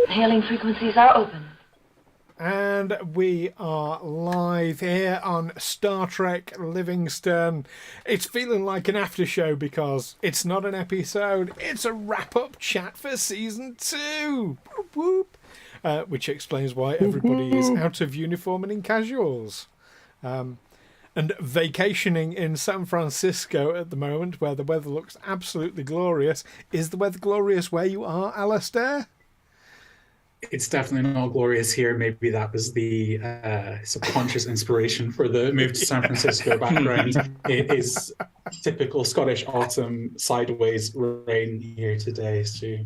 Hailing frequencies are open. And we are live here on Star Trek Livingstone. It's feeling like an after show because it's not an episode, it's a wrap-up chat for Season 2. Whoop, whoop. Which explains why everybody is out of uniform and in casuals. And vacationing in San Francisco at the moment, where the weather looks absolutely glorious. Is the weather glorious where you are, Alastair? It's definitely not glorious here. Maybe that was the subconscious inspiration for the move to San Francisco background. It is typical Scottish autumn sideways rain here today, Stu.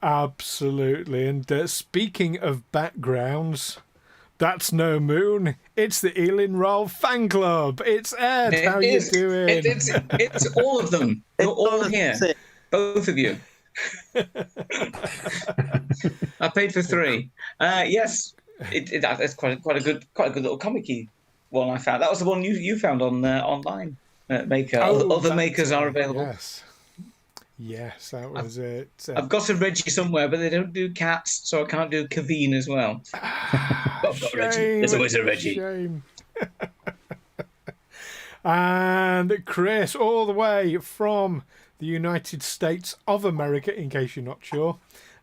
Absolutely. And speaking of backgrounds, that's no moon. It's the Eelin Wraal fan club. It's Ed. How are you doing? It's all of them. You're all here. Both of you. I paid for 3. Yes, that's quite a good little comic-y one I found. That was the one you found on online. Maker. Other makers are available. Yes, that was it. I've got a Reggie somewhere, but they don't do cats, so I can't do Kaveen as well. But I've got Reggie. There's always a Reggie. Shame. And Chris, all the way from the United States of America, in case you're not sure,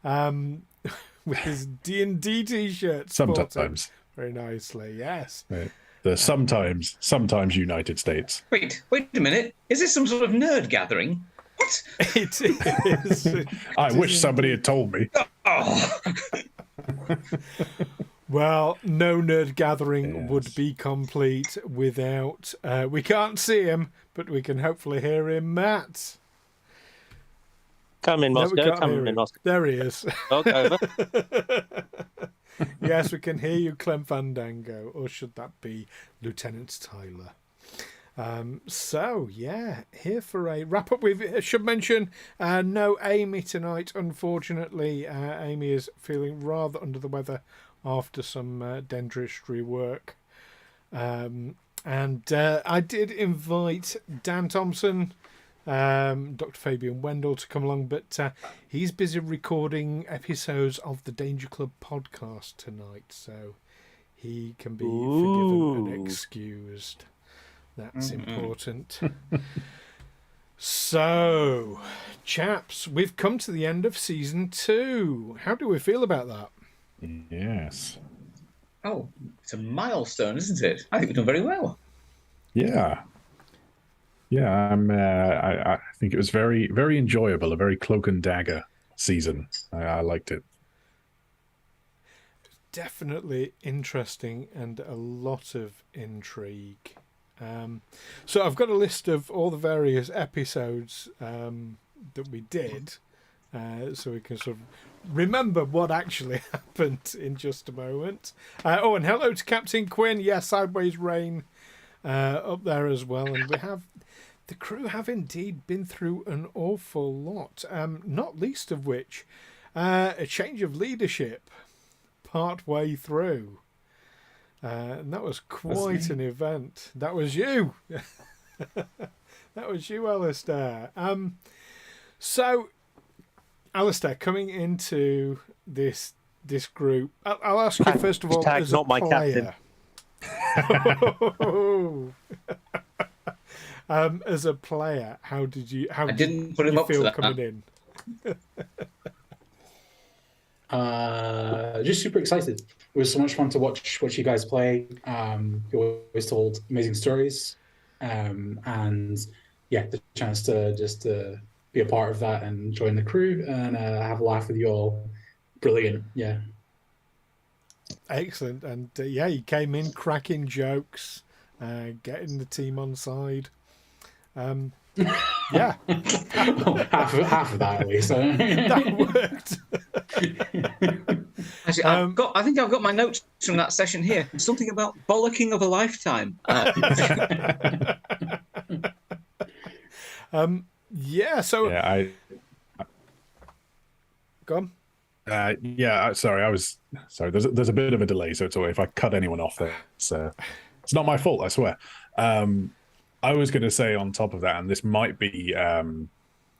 with his D&D T-shirt. Sometimes. Very nicely, yes. Right. The sometimes United States. Wait a minute. Is this some sort of nerd gathering? What? It is. I wish somebody had told me. Oh. Well, no nerd gathering would be complete without... we can't see him, but we can hopefully hear him, Matt. Come in, Moscow. There he is. Over. Yes, we can hear you, Clem Fandango. Or should that be Lieutenant Tyler? So, yeah, here for a wrap-up. I should mention, no Amy tonight, unfortunately. Amy is feeling rather under the weather after some dentistry work. And I did invite Dan Thompson, Dr. Fabian Wendell to come along, but he's busy recording episodes of the Danger Club podcast tonight, so he can be forgiven and excused. That's important. So, chaps, we've come to the end of Season 2. How do we feel about that? Yes. Oh, it's a milestone, isn't it? I think we've done very well. Yeah. Yeah, I think it was very, very enjoyable, a very cloak and dagger season. I liked it. Definitely interesting and a lot of intrigue. So I've got a list of all the various episodes that we did, so we can sort of remember what actually happened in just a moment. And hello to Captain Quinn. Yeah, Sideways Rain up there as well. And the crew have indeed been through an awful lot, not least of which a change of leadership part way through. And that was quite an event. That was you. That was you, Alastair. So, Alastair, coming into this group, I'll ask you first of all, as not a my player. As a player, how did you feel coming in? Just super excited. It was so much fun to watch you guys play. You always told amazing stories, and yeah, the chance to just be a part of that and join the crew and have a laugh with you all. Brilliant, yeah. Excellent, and you came in cracking jokes, getting the team on side. Yeah, half of that at least. That worked. Actually, I think I've got my notes from that session here. Something about bollocking of a lifetime. Yeah. So. Yeah, Go on. Sorry. Sorry. There's a bit of a delay, so it's all right if I cut anyone off there. It's not my fault, I swear. I was going to say on top of that, and this might be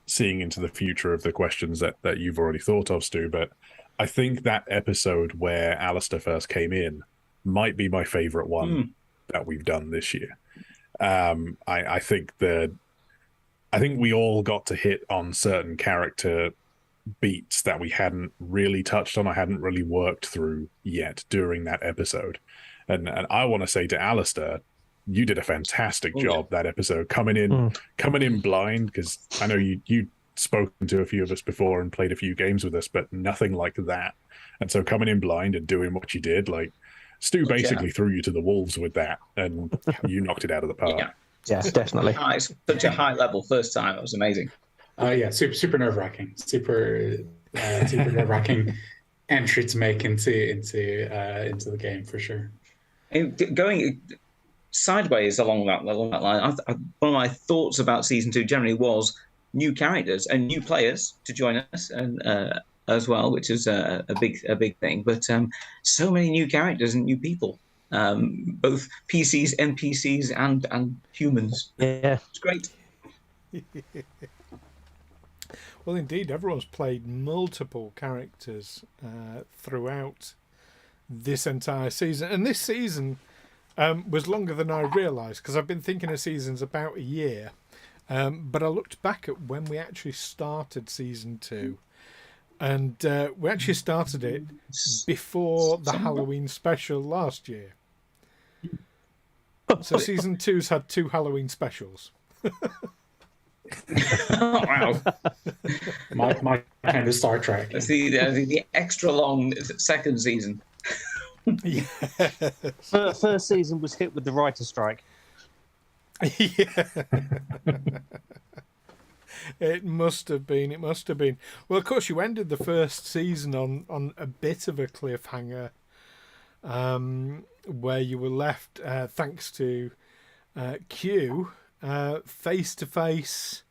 seeing into the future of the questions that you've already thought of, Stu, but I think that episode where Alastair first came in might be my favorite one that we've done this year. I think we all got to hit on certain character beats that we hadn't really touched on, I hadn't really worked through yet during that episode. And I want to say to Alastair, you did a fantastic job that episode, coming in blind, because I know you'd spoken to a few of us before and played a few games with us, but nothing like that. And so coming in blind and doing what you did, like Stu basically threw you to the wolves with that, and you knocked it out of the park. Yeah, definitely. It's such a high level first time. It was amazing. Yeah, super nerve wracking, super nerve wracking entry to make into the game for sure. And going sideways along that line, one of my thoughts about season 2 generally was new characters and new players to join us, and as well, which is a big thing. But so many new characters and new people, both PCs, NPCs, and humans. Yeah, it's great. Well, indeed, everyone's played multiple characters throughout this entire season, and this season was longer than I realised, because I've been thinking of seasons about a year, but I looked back at when we actually started season 2, and we actually started it before the Halloween special last year. So season 2's had 2 Halloween specials. Wow. my kind of StarTrek. That's the extra long second season. Yes. First season was hit with the writer strike. Yeah. It must have been. Well, of course, you ended the first season on a bit of a cliffhanger, where you were left, thanks to Q, face to face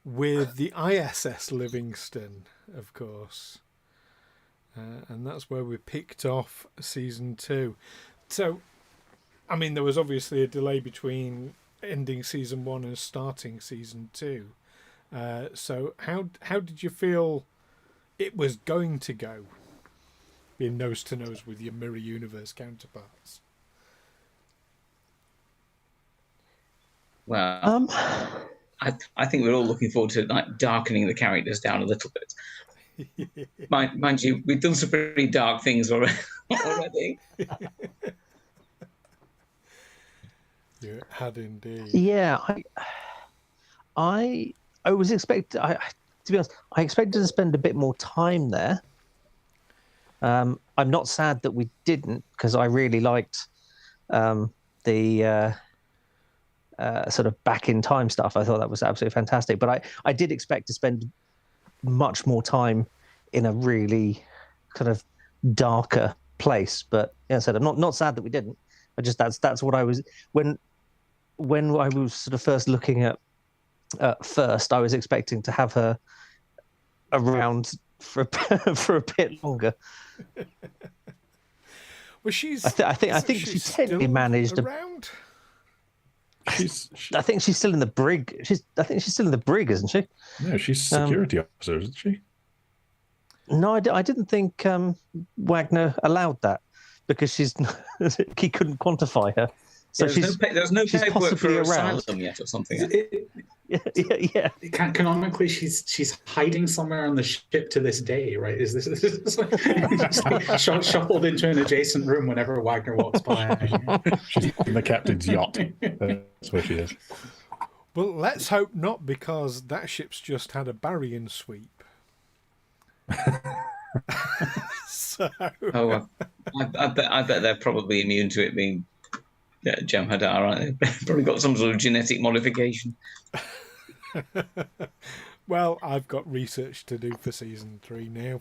with the ISS Livingstone, of course. And that's where we picked off season 2. So, I mean, there was obviously a delay between ending season 1 and starting season 2. So how did you feel it was going to go, being nose to nose with your Mirror Universe counterparts? Well, I think we're all looking forward to like darkening the characters down a little bit. Mind you, we've done some pretty dark things already. You had indeed. Yeah, I was expecting. To be honest, I expected to spend a bit more time there. I'm not sad that we didn't, because I really liked the sort of back in time stuff. I thought that was absolutely fantastic. But I did expect to spend much more time in a really kind of darker place. But as I said, I'm not sad that we didn't. I just that's what I was when I was sort of first looking at first. I was expecting to have her around for a bit longer. Well, she's. I think she's technically managed around. I think she's still in the brig. I think she's still in the brig, isn't she? No, she's security officer, isn't she? No, I didn't think Wagner allowed that, because he couldn't quantify her. So there's no paperwork for around. asylum yet or something. Yeah. Canonically, she's hiding somewhere on the ship to this day, right? Is this like shuffled into an adjacent room whenever Wagner walks by? She's in the captain's yacht. That's where she is. Well, let's hope not, because that ship's just had a Barrian sweep. So. Oh, I bet they're probably immune to it being Cmdr, aren't they? Probably got some sort of genetic modification. Well, I've got research to do for season 3 now.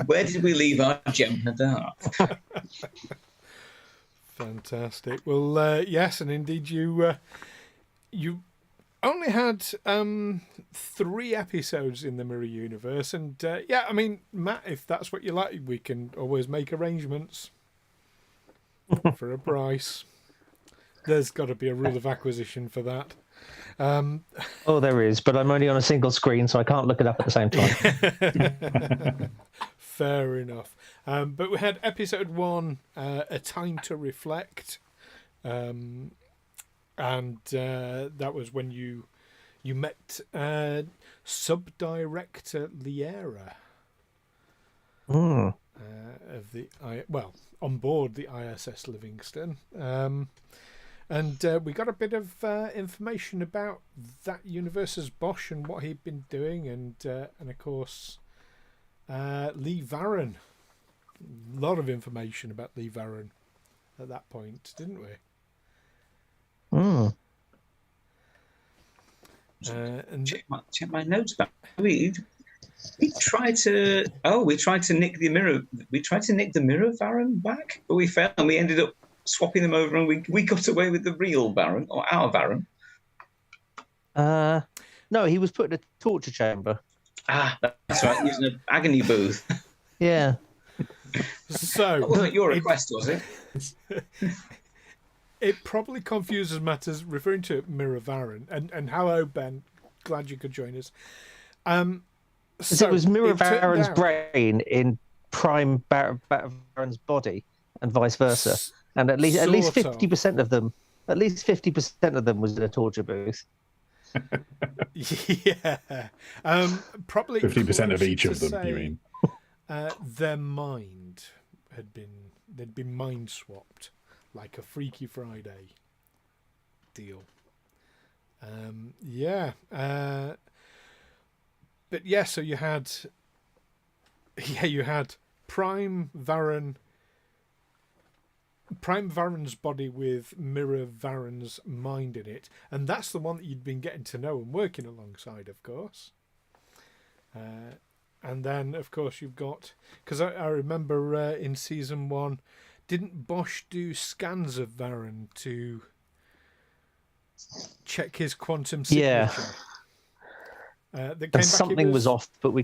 Where did we leave our Cmdr? Fantastic. Well, yes, and indeed you only had 3 episodes in the Mirror Universe, and yeah, I mean, Matt, if that's what you like, we can always make arrangements for a price. There's got to be a rule of acquisition for that. Oh, there is, but I'm only on a single screen, so I can't look it up at the same time. Fair enough. But we had episode 1, A Time to Reflect. And that was when you met Sub-Director Liera of the on board the ISS Livingstone. And we got a bit of information about that universe's Bosh and what he'd been doing, and of course Lee Varren. A lot of information about Lee Varren at that point, didn't we? And check my notes back. We tried to nick the mirror. We tried to nick the mirror Varren back, but we failed, and we ended up swapping them over, and we got away with the real Varren, or our Varren. No, he was put in a torture chamber. That's right, using an agony booth. Yeah. So that wasn't your request, was it? It probably confuses matters referring to Mirror Varren. And hello, Ben. Glad you could join us. So it was Mirror Varren's brain in Prime Varren's body, and vice versa. And at least 50% of them, was in a torture booth. Yeah. Probably 50% of each of them, you mean? Their mind they'd been mind swapped, like a Freaky Friday deal. But yeah, so you had Prime Varren's body with Mirror Varren's mind in it, and that's the one that you'd been getting to know and working alongside, of course. And then, of course, you've got, because I remember in season 1, didn't Bosh do scans of Varren to check his quantum signature? And something was off, but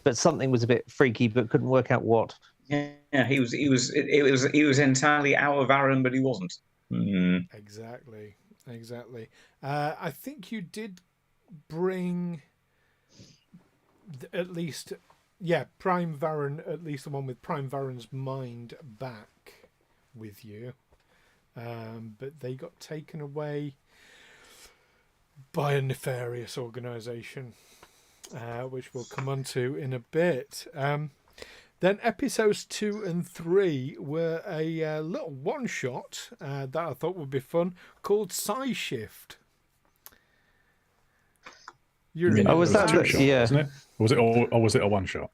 but something was a bit freaky, but couldn't work out what. Yeah, he was entirely our Varren, but he wasn't. Exactly. I think you did bring at least, Prime Varren, at least the one with Prime Varren's mind back with you, but they got taken away by a nefarious organisation, which we'll come on to in a bit. Then episodes 2 and 3 were a little one-shot that I thought would be fun, called Psi Shift. Was that two shot, wasn't it? Was it or was it a one shot?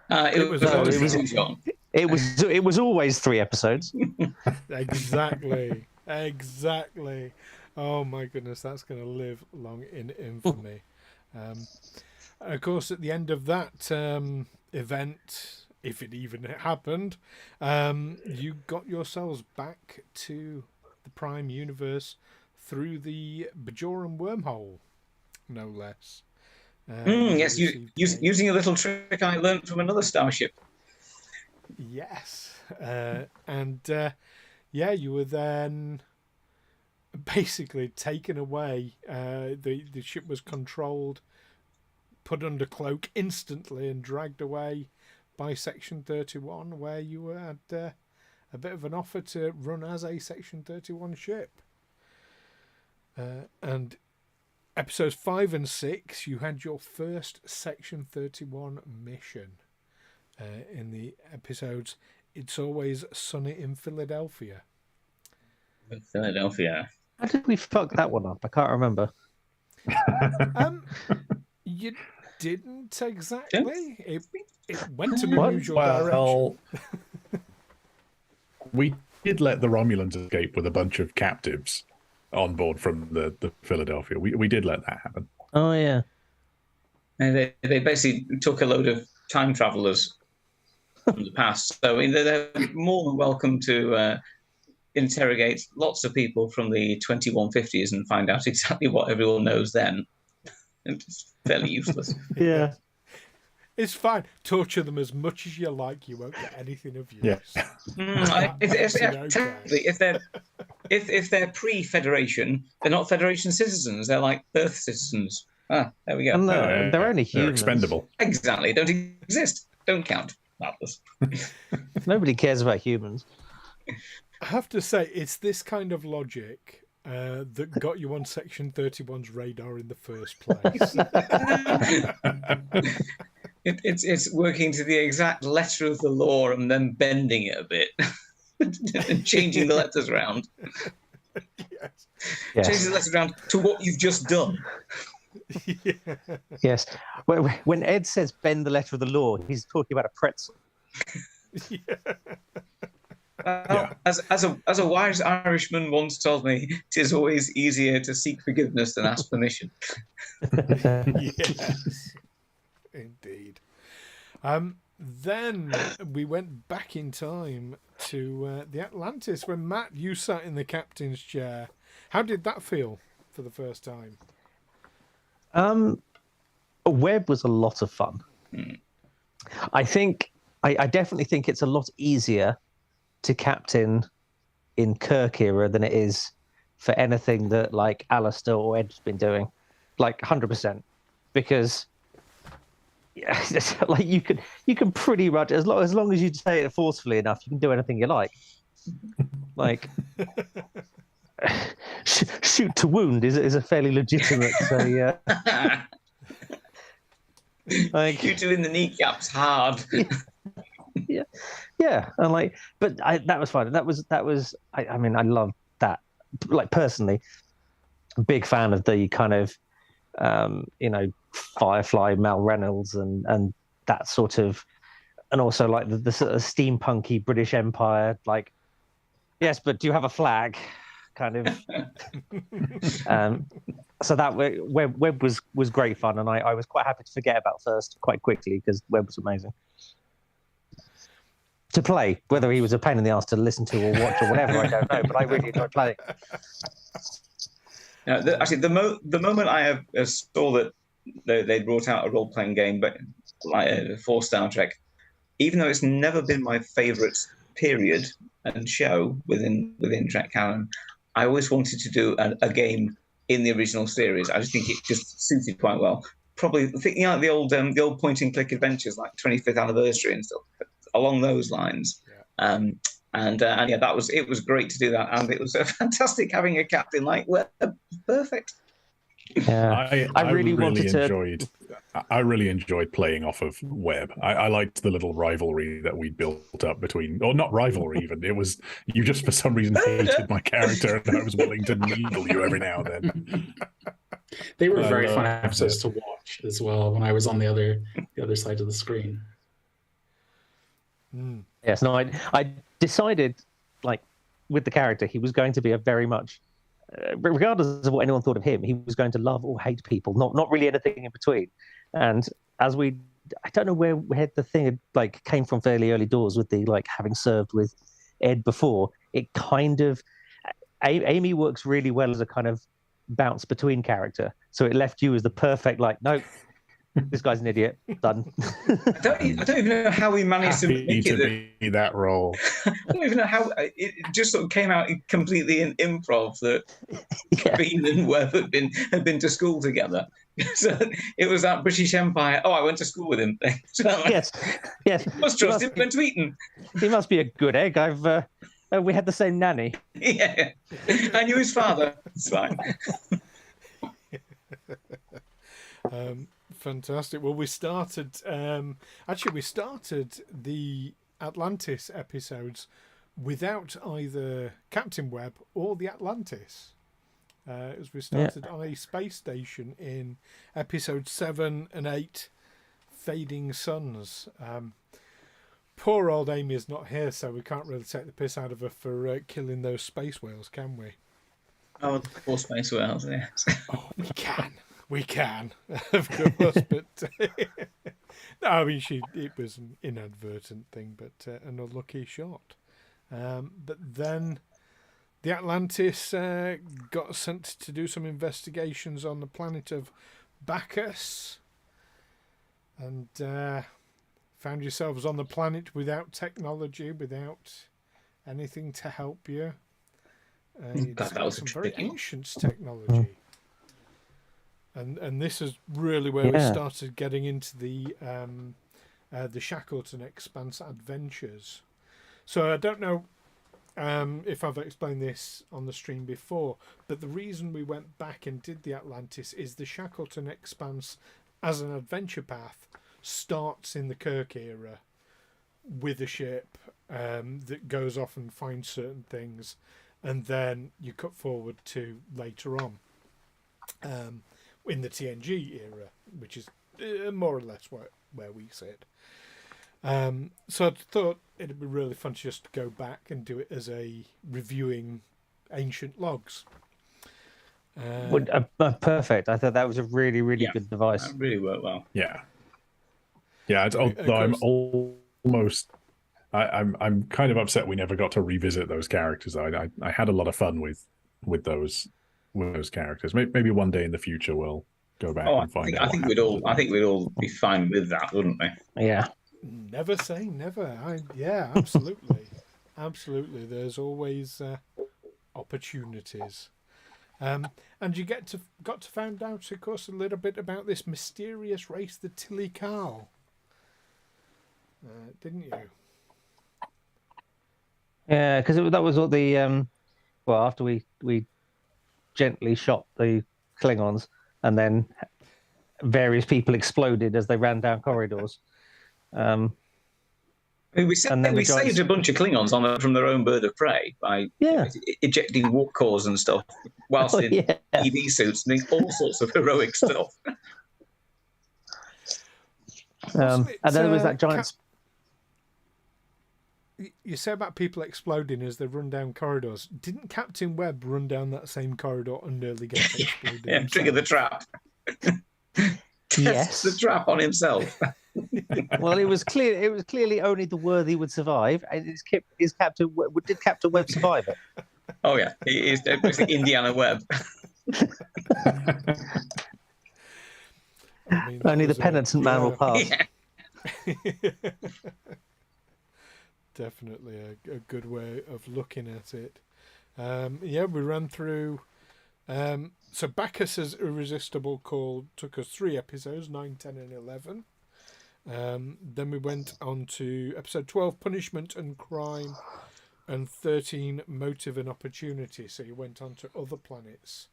It was a two shot. It was always 3 episodes. Exactly. Oh my goodness, that's going to live long in infamy. Of course, at the end of that event, if it even happened, you got yourselves back to the Prime universe through the Bajoran wormhole, no less. Yes, using a little trick I learned from another starship. Yes, you were then basically taken away. The ship was controlled, put under cloak instantly, and dragged away by Section 31, where you had a bit of an offer to run as a Section 31 ship. And episodes 5 and 6, you had your first Section 31 mission. In the episodes, It's Always Sunny in Philadelphia. How did we fuck that one up? I can't remember. You didn't exactly. It went in an unusual direction. We did let the Romulans escape with a bunch of captives on board from the Philadelphia. We did let that happen. Oh, yeah. And they basically took a load of time travelers from the past. So they're more than welcome to interrogate lots of people from the 2150s and find out exactly what everyone knows then. It's fairly useless. Yeah. It's fine. Torture them as much as you like. You won't get anything of use. Yeah. if they're pre-Federation, they're not Federation citizens. They're like Earth citizens. Ah, there we go. And they're only They're humans. expendable. Exactly. Don't exist. Don't count. Marvelous. Nobody cares about humans. I have to say, it's this kind of logic that got you on Section 31's radar in the first place. It's working to the exact letter of the law and then bending it a bit and changing the letters around. Yes. Yes. Changing the letters around to what you've just done. Yeah. Yes. When Ed says bend the letter of the law, he's talking about a pretzel. Yeah. Well, as a wise Irishman once told me, it is always easier to seek forgiveness than ask permission. Yes. Indeed. Then we went back in time to the Atlantis when Matt, you sat in the captain's chair. How did that feel for the first time? Web was a lot of fun. I think I definitely think it's a lot easier to captain in Kirk era than it is for anything that like Alastair or Ed's been doing, like 100%, because like you can pretty much as long as you say it forcefully enough, you can do anything you like. Like shoot to wound is a fairly legitimate. So like You doing the kneecaps hard. Yeah, and like, but that was fun. That was. I mean, I love that. Like personally, big fan of the kind of, Firefly, Mal Reynolds, and that sort of, and also like the sort of steampunky British Empire. Like, yes, but do you have a flag? Kind of. So that Web was great fun, and I was quite happy to forget about First quite quickly because Web was amazing to play. Whether he was a pain in the ass to listen to or watch or whatever, I don't know, but I really enjoyed playing. Actually, the moment I saw that they brought out a role-playing game, but like for Star Trek, even though it's never been my favourite period and show within Trek canon, I always wanted to do a game in the original series. I just think it just suited quite well. Probably thinking like the old point-and-click adventures, like 25th anniversary and stuff, along those lines. Yeah. And yeah, it was great to do that, and it was fantastic having a captain like perfect. Yeah, I really enjoyed playing off of Web. I liked the little rivalry that we built up between, or not rivalry even. It was you just for some reason hated my character, and I was willing to needle you every now and then. They were very fun episodes to watch as well when I was on the other side of the screen. Yes, no, I decided, like, with the character, he was going to be a very much, regardless of what anyone thought of him, he was going to love or hate people, not really anything in between. And I don't know where the thing like came from fairly early doors with the like having served with Ed before. It kind of Amy works really well as a kind of bounce between character, so it left you as the perfect like no. This guy's an idiot. Done. I don't even know how we managed to make it be that role. I don't even know how it just sort of came out completely in improv that Bean and Webb had been to school together. So it was that British Empire. Oh, I went to school with him. So yes. Must trust him when tweeting. He must be a good egg. We had the same nanny. Yeah, I knew his father. It's fine. Fantastic. Well, we started the Atlantis episodes without either Captain Webb or the Atlantis. As we started on a space station in episode 7 and 8, Fading Suns. Poor old Amy is not here, so we can't really take the piss out of her for killing those space whales, can we? Oh, the poor space whales, yes. Oh, we can, of course, but no, I mean, it was an inadvertent thing, but an unlucky shot. But then the Atlantis got sent to do some investigations on the planet of Bacchus, and found yourselves on the planet without technology, without anything to help you. God, that was a some very tricky one. ancient technology. And this is really where we started getting into the Shackleton Expanse adventures. So I don't know if I've explained this on the stream before, but the reason we went back and did the Atlantis is the Shackleton Expanse as an adventure path starts in the Kirk era with a ship that goes off and finds certain things, and then you cut forward to later on in the TNG era, which is more or less where we sit. So I thought it'd be really fun to just go back and do it as a reviewing ancient logs. Perfect. I thought that was a really, really good device. That really worked well. Yeah. Although I'm almost, I'm kind of upset we never got to revisit those characters. I had a lot of fun with those characters. Maybe one day in the future we'll go back and find out. I think we'd all be fine with that, wouldn't we? Yeah. Never say never. Absolutely, absolutely. There's always opportunities, and you got to find out, of course, a little bit about this mysterious race, the Tilly Carl, didn't you? Yeah, because that was what the after we gently shot the Klingons, and then various people exploded as they ran down corridors. We saved a bunch of Klingons from their own bird of prey by ejecting warp cores and stuff, whilst in EV suits and doing all sorts of heroic stuff. And then there was that giant. You say about people exploding as they run down corridors. Didn't Captain Webb run down that same corridor and nearly get exploded? Trigger the trap. Yes, the trap on himself. Well, it was clearly only the worthy would survive. And did Captain Webb survive it? Oh yeah, he is Indiana Webb. Only the penitent man will pass. Yeah. Definitely a good way of looking at it. We ran through. So Bacchus's Irresistible Call took us 3 episodes, 9, 10, and 11. Then we went on to episode 12, Punishment and Crime, and 13, Motive and Opportunity. So you went on to other planets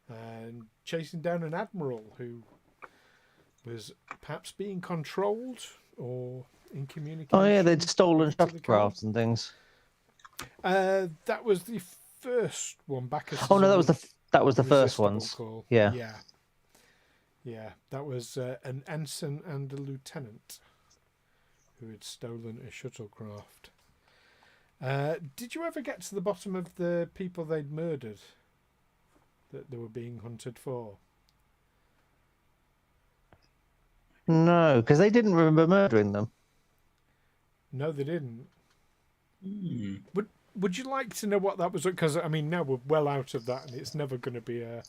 and chasing down an admiral who was perhaps being controlled or in communication. Oh yeah, they'd stolen shuttlecrafts and things. That was the first one. Bacchus. Oh no, that was the first ones. Call. Yeah. That was an ensign and a lieutenant who had stolen a shuttlecraft. Did you ever get to the bottom of the people they'd murdered that they were being hunted for? No, because they didn't remember murdering them. No, they didn't. Would you like to know what that was? Because I mean, now we're well out of that, and it's never going to be a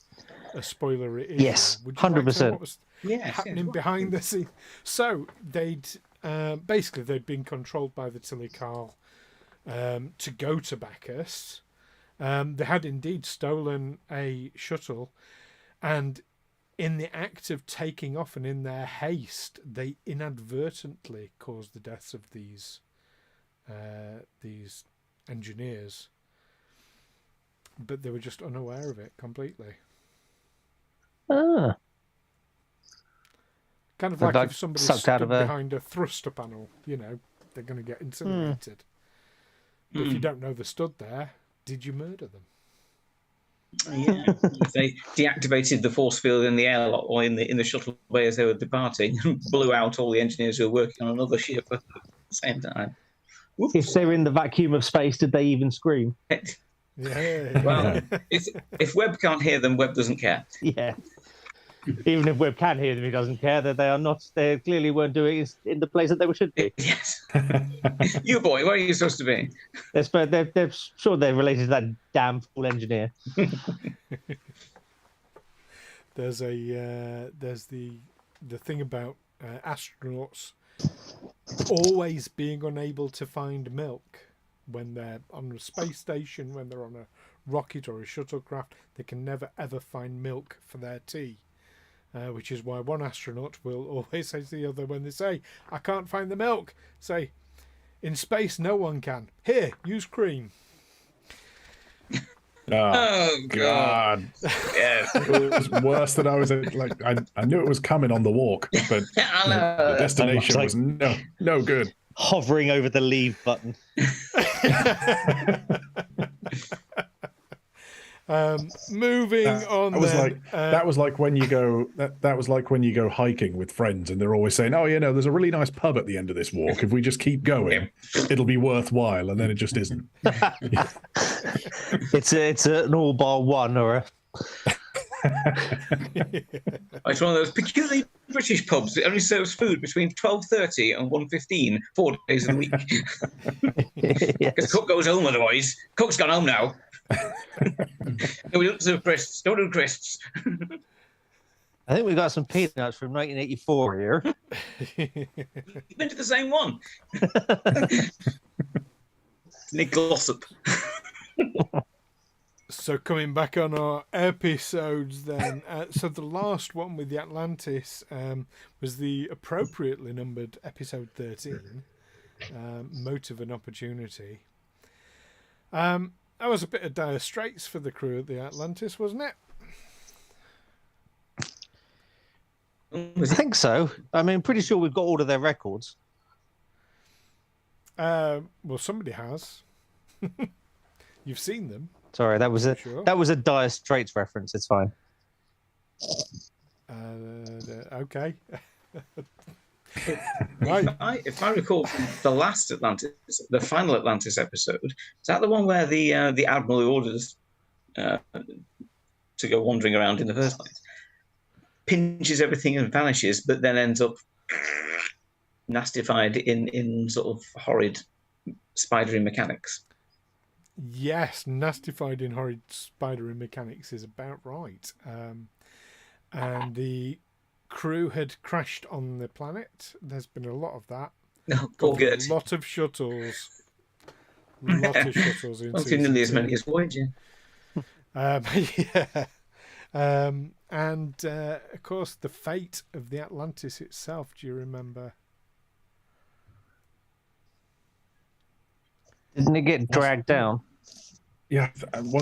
spoiler issue. Yes, 100%. What was happening behind the scenes? So they'd been controlled by the Tilly Carl to go to Bacchus. They had indeed stolen a shuttle, and in the act of taking off and in their haste, they inadvertently caused the deaths of these engineers, but they were just unaware of it completely. Kind of like if somebody stood behind a thruster panel, they're going to get incinerated. But if you don't know they stood there, did you murder them? Yeah, if they deactivated the force field in the airlock or in the shuttle bay as they were departing and blew out all the engineers who were working on another ship at the same time. Whoops. If they were in the vacuum of space, did they even scream? Well, if Webb can't hear them, Webb doesn't care. Yeah. Even if Webb can hear them, he doesn't care that they are not. They clearly weren't doing it in the place that they should be. Yes. You boy, where are you supposed to be? They're sure they're related to that damn fool engineer. There's the thing about astronauts always being unable to find milk when they're on a space station, when they're on a rocket or a shuttlecraft, they can never ever find milk for their tea. Which is why one astronaut will always say to the other when they say, I can't find the milk, say, in space no one can. Here, use cream. Oh, God. Yeah. It was worse than I was like. I knew it was coming on the walk, but I know. the destination was no good. Hovering over the leave button. Moving on. That was like when you go. That was like when you go hiking with friends, and they're always saying, "Oh, there's a really nice pub at the end of this walk. If we just keep going, it'll be worthwhile." And then it just isn't. It's an all bar one or a. It's one of those peculiarly British pubs that only serves food between 12:30 and 1:15, 4 days of the week. Because cook goes home otherwise. Cook's gone home now. No, we don't serve crisps. Don't do crisps. I think we got some peanuts from 1984 here. You've been to the same one. Nick Glossop. So coming back on our episodes then, so the last one with the Atlantis was the appropriately numbered episode 13, Motive and Opportunity. That was a bit of dire straits for the crew at the Atlantis, wasn't it? I think so. I mean, pretty sure we've got all of their records. Well, somebody has. You've seen them. Sorry, that was a Dire Straits reference. It's fine. Okay. Right. If I recall from the last Atlantis, the final Atlantis episode, is that the one where the admiral who ordered us to go wandering around in the first place pinches everything and vanishes, but then ends up nastified in sort of horrid spidery mechanics? Yes, nastified in horrid spidery mechanics is about right. And the crew had crashed on the planet. There's been a lot of that. Oh, poor good. A lot of shuttles. Lot of shuttles in Not nearly as many as Voyager. Yeah. And of course, the fate of the Atlantis itself. Do you remember? Didn't it get dragged down? Yeah,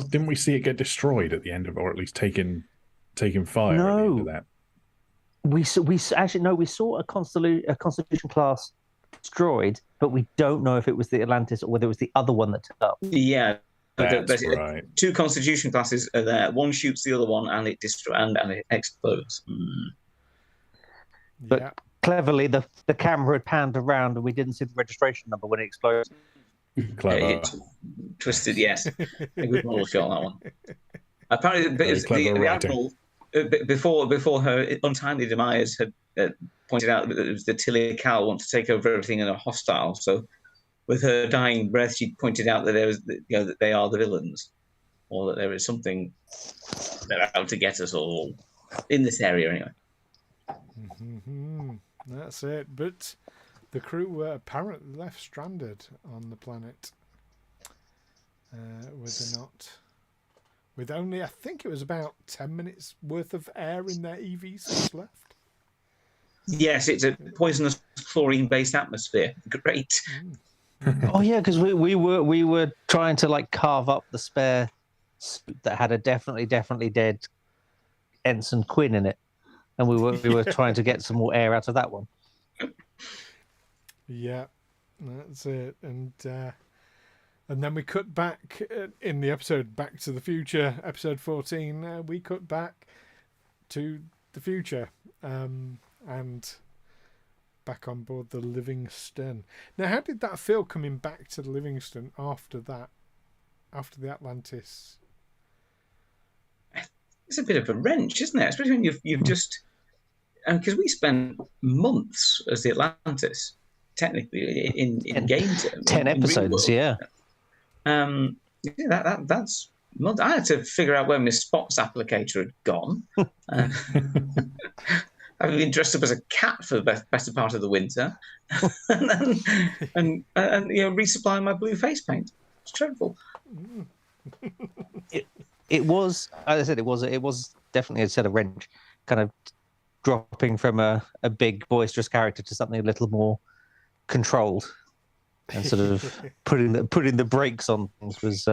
didn't we see it get destroyed at the end of, or at least taken fire No. at the end of that? We saw a Constitution class destroyed, but we don't know if it was the Atlantis or whether it was the other one that took up. Yeah. That's right. Two Constitution classes are there. One shoots the other one, and it and it explodes. But Yeah. cleverly, the camera had panned around, and we didn't see the registration number when it exploded. Clever. It twisted, yes. A good model shot on that one. Apparently, Very clever the writing. Admiral, before her untimely demise, had pointed out that it was the Tilly Cal want to take over everything and are hostile. So, with her dying breath, she pointed out that that they are the villains, or that there is something they're out to get us all in this area anyway. Mm-hmm. That's it. But the crew were apparently left stranded on the planet. Was they not? With only, I think it was about 10 minutes worth of air in their EV6 left. Yes, it's a poisonous chlorine-based atmosphere. Great. Oh yeah, because we were trying to carve up the spare that had a definitely dead Ensign Quinn in it, and we were trying to get some more air out of that one. Yeah, that's it. And then we cut back in the episode Back to the Future, episode 14. We cut back to the future and back on board the Livingstone. Now, how did that feel coming back to the Livingstone after that, after the Atlantis? It's a bit of a wrench, isn't it? Especially when you've just, because we spent months as the Atlantis, technically in game terms. 10 episodes, yeah. That's. I had to figure out where my spots applicator had gone. I've been dressed up as a cat for the better part of the winter, and resupplying my blue face paint. It's dreadful. It was, as I said, it was definitely a set of wrench, kind of dropping from a big boisterous character to something a little more controlled, and sort of putting the brakes on things was.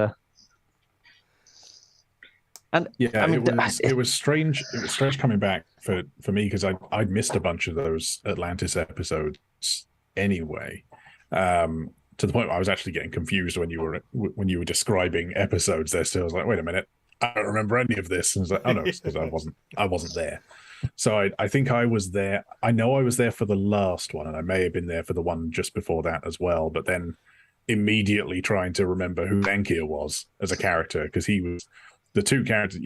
And Yeah, I mean, it was strange. It was strange coming back for me because I'd missed a bunch of those Atlantis episodes anyway. To the point where I was actually getting confused when you were describing episodes there. Still, I was like, wait a minute, I don't remember any of this. And I was like, oh no, because I wasn't there. So I think I was there. I know I was there for the last one, and I may have been there for the one just before that as well. But then immediately trying to remember who Zankir was as a character, because he was the two characters,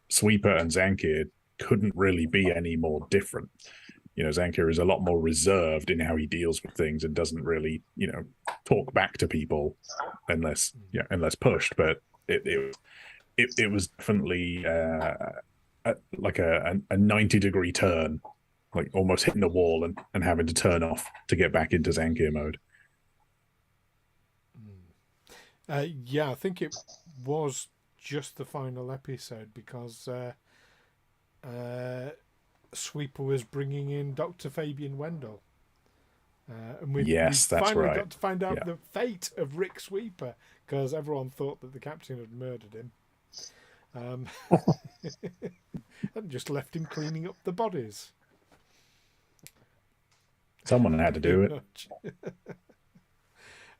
Sweeper and Zankir couldn't really be any more different. Zankir is a lot more reserved in how he deals with things and doesn't really, talk back to people unless pushed. But it was definitely like a 90-degree turn, like almost hitting the wall and having to turn off to get back into Zankir mode. Yeah, I think it was just the final episode because Sweeper was bringing in Dr. Fabian Wendell. And we finally right. got to find out the fate of Rick Sweeper because everyone thought that the captain had murdered him. And just left him cleaning up the bodies. Someone had to do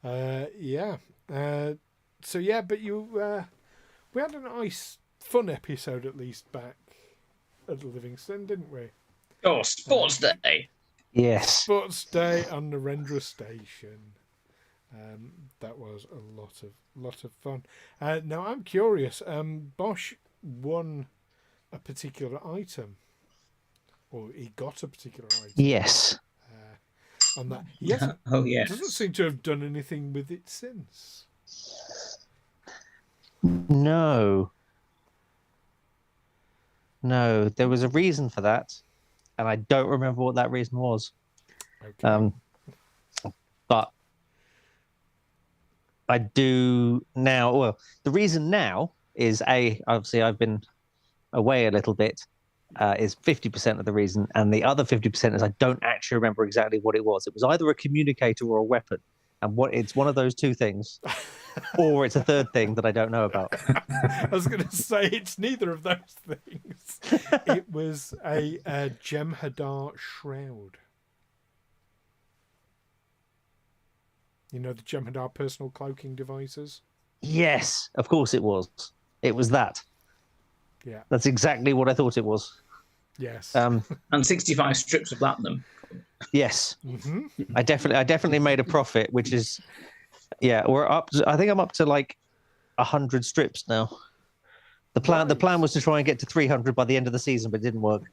it. Yeah. So yeah, but we had a nice, fun episode at least back at Livingstone, didn't we? Oh, Sports Day. Yes. Sports Day on Narendra Station. That was a lot of fun. Now I'm curious. Bosh won a particular item, or he got a particular item. Yes. On that, yes. Oh yes. Doesn't seem to have done anything with it since. No, there was a reason for that, and I don't remember what that reason was. Okay. But I do now. Well, the reason now is obviously I've been away a little bit, is 50% of the reason, and the other 50% is I don't actually remember exactly what it was. It was either a communicator or a weapon, and it's one of those two things. Or it's a third thing that I don't know about. I was going to say it's neither of those things. It was a Cmdr shroud. You know, the Cmdr personal cloaking devices? Yes, of course it was. It was that. Yeah. That's exactly what I thought it was. Yes. And 65 strips of platinum. Yes. Mm-hmm. I definitely made a profit, which is... Yeah, I think I'm up to like 100 strips now. The plan was to try and get to 300 by the end of the season, but it didn't work.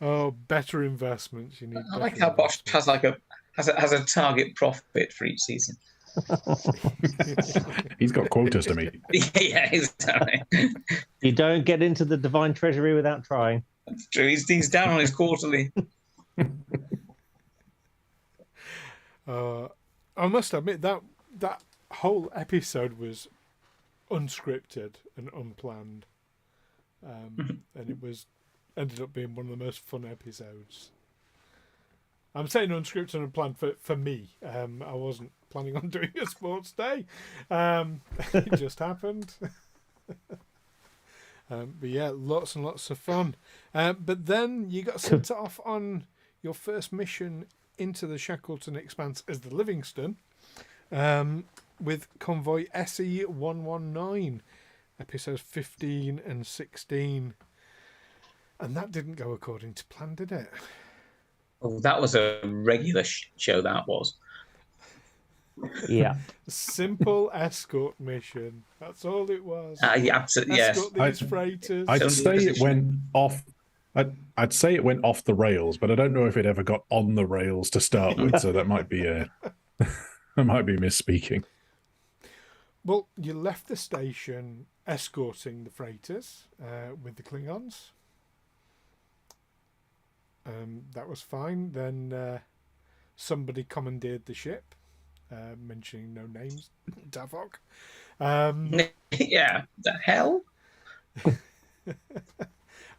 Oh, better investments. You need. I like how Bosh has a target profit for each season. He's got quotas to meet. Yeah, exactly. You don't get into the divine treasury without trying. That's true. He's down on his quarterly. I must admit that whole episode was unscripted and unplanned, and it ended up being one of the most fun episodes. I'm saying unscripted and unplanned for me. I wasn't planning on doing a sports day. It just happened. But yeah, lots and lots of fun. But then you got sent off on your first mission into the Shackleton Expanse as the Livingstone, with convoy SE-119, episodes 15 and 16. And that didn't go according to plan, did it? Oh, that was a regular show, that was. Yeah. Simple escort mission. That's all it was. Yeah, absolutely, yes. Escort these freighters. I'd say it went off. I'd say it went off the rails, but I don't know if it ever got on the rails to start with. So that might be I might be misspeaking. Well, you left the station escorting the freighters with the Klingons. That was fine. Then somebody commandeered the ship mentioning no names, Davok. Yeah, the hell.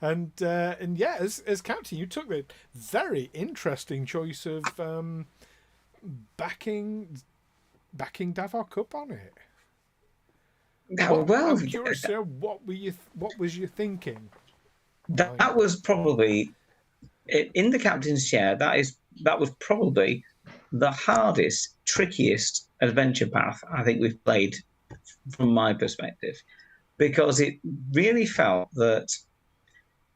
And yeah, as captain, you took the very interesting choice of backing Davok up on it. Well, I'm curious to know what was you thinking? that was probably in the captain's chair. That was probably the hardest, trickiest adventure path I think we've played from my perspective, because it really felt that,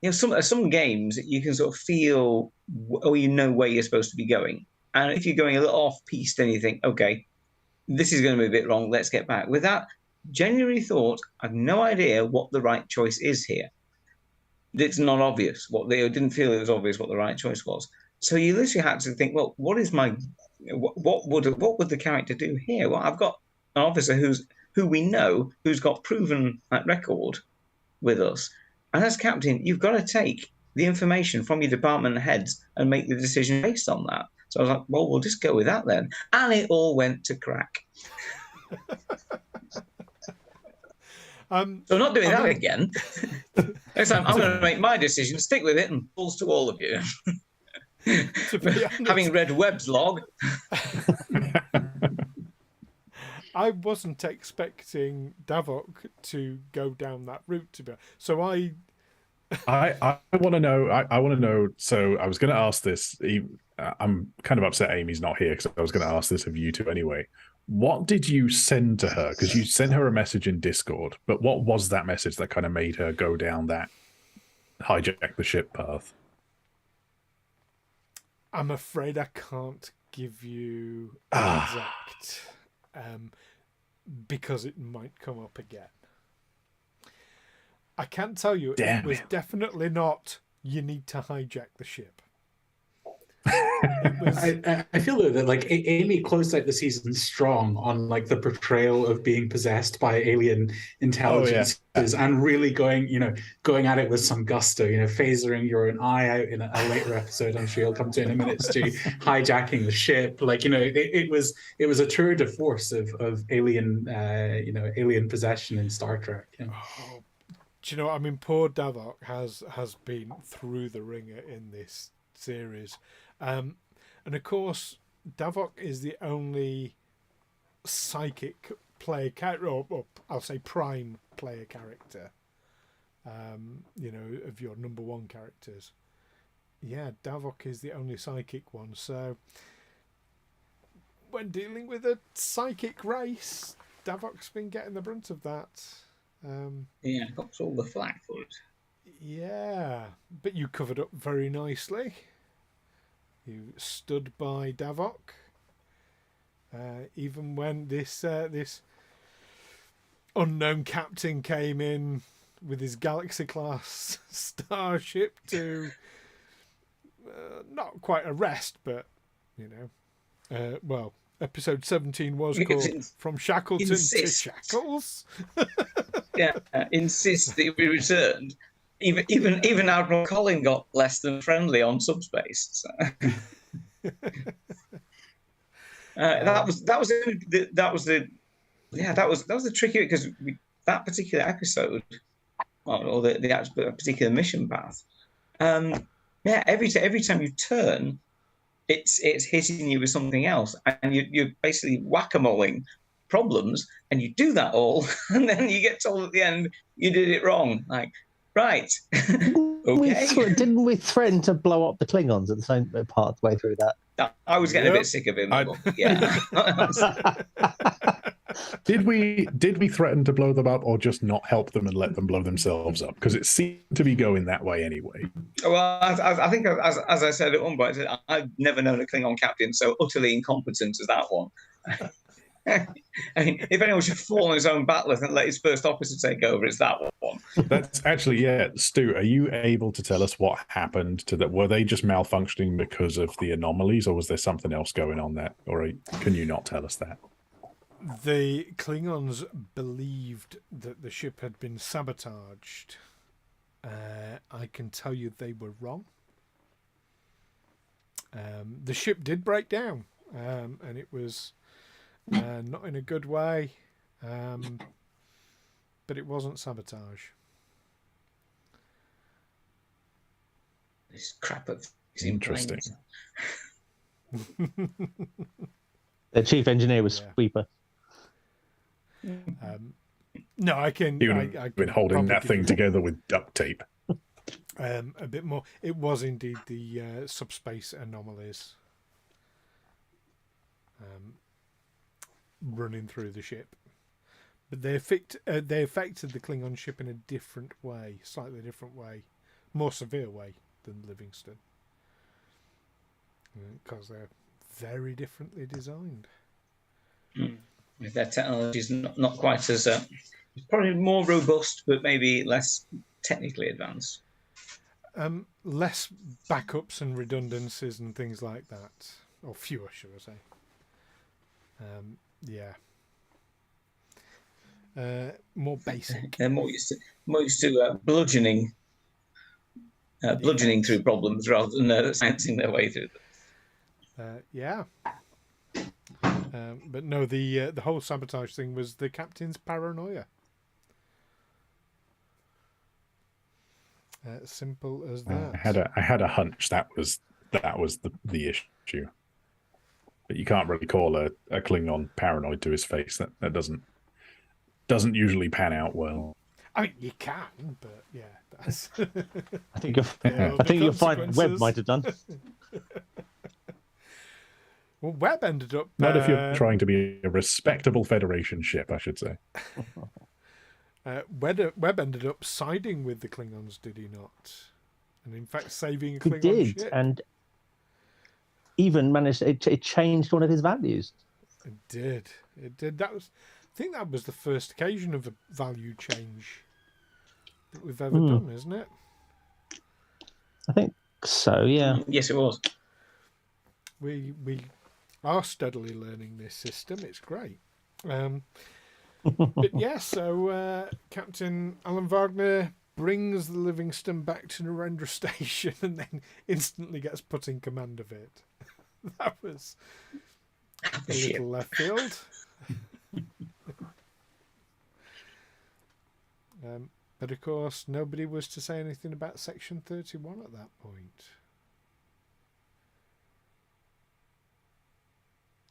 you know, some games you can sort of feel, or you know where you're supposed to be going, and if you're going a little off piste, then you think, okay, this is going to be a bit wrong. Let's get back. With that, genuinely thought I've no idea what the right choice is here. It's not obvious. What they didn't feel it was obvious what the right choice was. So you literally had to think, well, what would the character do here? Well, I've got an officer who we know, who's got proven record with us, and as captain, you've got to take the information from your department heads and make the decision based on that. So I was like, well, we'll just go with that then. And it all went to crack. So not doing that again. Next time, I'm going to make my decision, stick with it, and balls to all of you. To be honest, having read Webb's log. I wasn't expecting Davok to go down that route, to be honest. So I want to know. I want to know. So I was going to ask this. I'm kind of upset Amy's not here, because I was going to ask this of you two anyway. What did you send to her? Because you sent her a message in Discord, but what was that message that kind of made her go down that hijack the ship path? I'm afraid I can't give you exact, because it might come up again. I can tell you it was definitely not, you need to hijack the ship. I feel though that like Amy closed out the season strong on like the portrayal of being possessed by alien intelligences, and really going at it with some gusto, phasering your own eye out in a later episode. I'm sure you'll come to in a minute, Stu. Hijacking the ship, it was a tour de force of alien alien possession in Star Trek. Oh, do you know what I mean? Poor Davok has been through the ringer in this series. And of course, Davok is the only psychic player character, or I'll say prime player character, of your number one characters. Yeah, Davok is the only psychic one. So when dealing with a psychic race, Davok's been getting the brunt of that. Got all the flack for it. Yeah, but you covered up very nicely. You stood by Davok, even when this unknown captain came in with his Galaxy-class starship to not quite arrest, but episode 17 was called "From Shackleton to Shackles." Insist that we returned. Even Admiral Collin got less than friendly on subspace. So. That was the tricky, because that particular episode, or the particular mission path. Every time you turn, it's hitting you with something else, and you're basically whack-a-moling problems, and you do that all, and then you get told at the end you did it wrong. Like, right. Okay. Didn't we threaten to blow up the Klingons at the same part of the way through that? I was getting a bit sick of him. Yeah. Did we threaten to blow them up, or just not help them and let them blow themselves up? Because it seemed to be going that way anyway. Well, I think, as I said at one point, I've never known a Klingon captain so utterly incompetent as that one. I mean, if anyone should fall on his own battleth and let his first officer take over, it's that one. That's actually, Stu, are you able to tell us what happened to that? Were they just malfunctioning because of the anomalies, or was there something else going on there? Or can you not tell us that? The Klingons believed that the ship had been sabotaged. I can tell you they were wrong. The ship did break down, and it was not in a good way, but it wasn't sabotage. This crap at Interesting. The chief engineer was Sweeper. No, I can. He would I have can been holding probably that give thing you, together with duct tape. a bit more. It was indeed the subspace anomalies running through the ship, but they affected the Klingon ship in a different way, slightly different way, more severe way than Livingstone, because they're very differently designed. Their technology is not quite as probably more robust, but maybe less technically advanced. Less backups and redundancies and things like that, or fewer, should I say? More basic. They're more used to bludgeoning through problems rather than sciencing their way through them. But no, the whole sabotage thing was the captain's paranoia. Simple as that. I had a hunch that was the issue, but you can't really call a Klingon paranoid to his face. That doesn't usually pan out well. I mean, you can, but yeah, that's. I think you'll find Webb might have done. Well, Webb ended up. Not if you're trying to be a respectable Federation ship, I should say. Webb ended up siding with the Klingons, did he not? And in fact, saving a Klingon He did, ship. and even managed. It changed one of his values. It did. I think that was the first occasion of a value change that we've ever done, isn't it? I think so. Yeah. Yes, it was. We are steadily learning this system. It's great. But yeah, so Captain Alan Wagner brings the Livingstone back to Narendra Station and then instantly gets put in command of it. That was a little left field. But of course, nobody was to say anything about Section 31 at that point.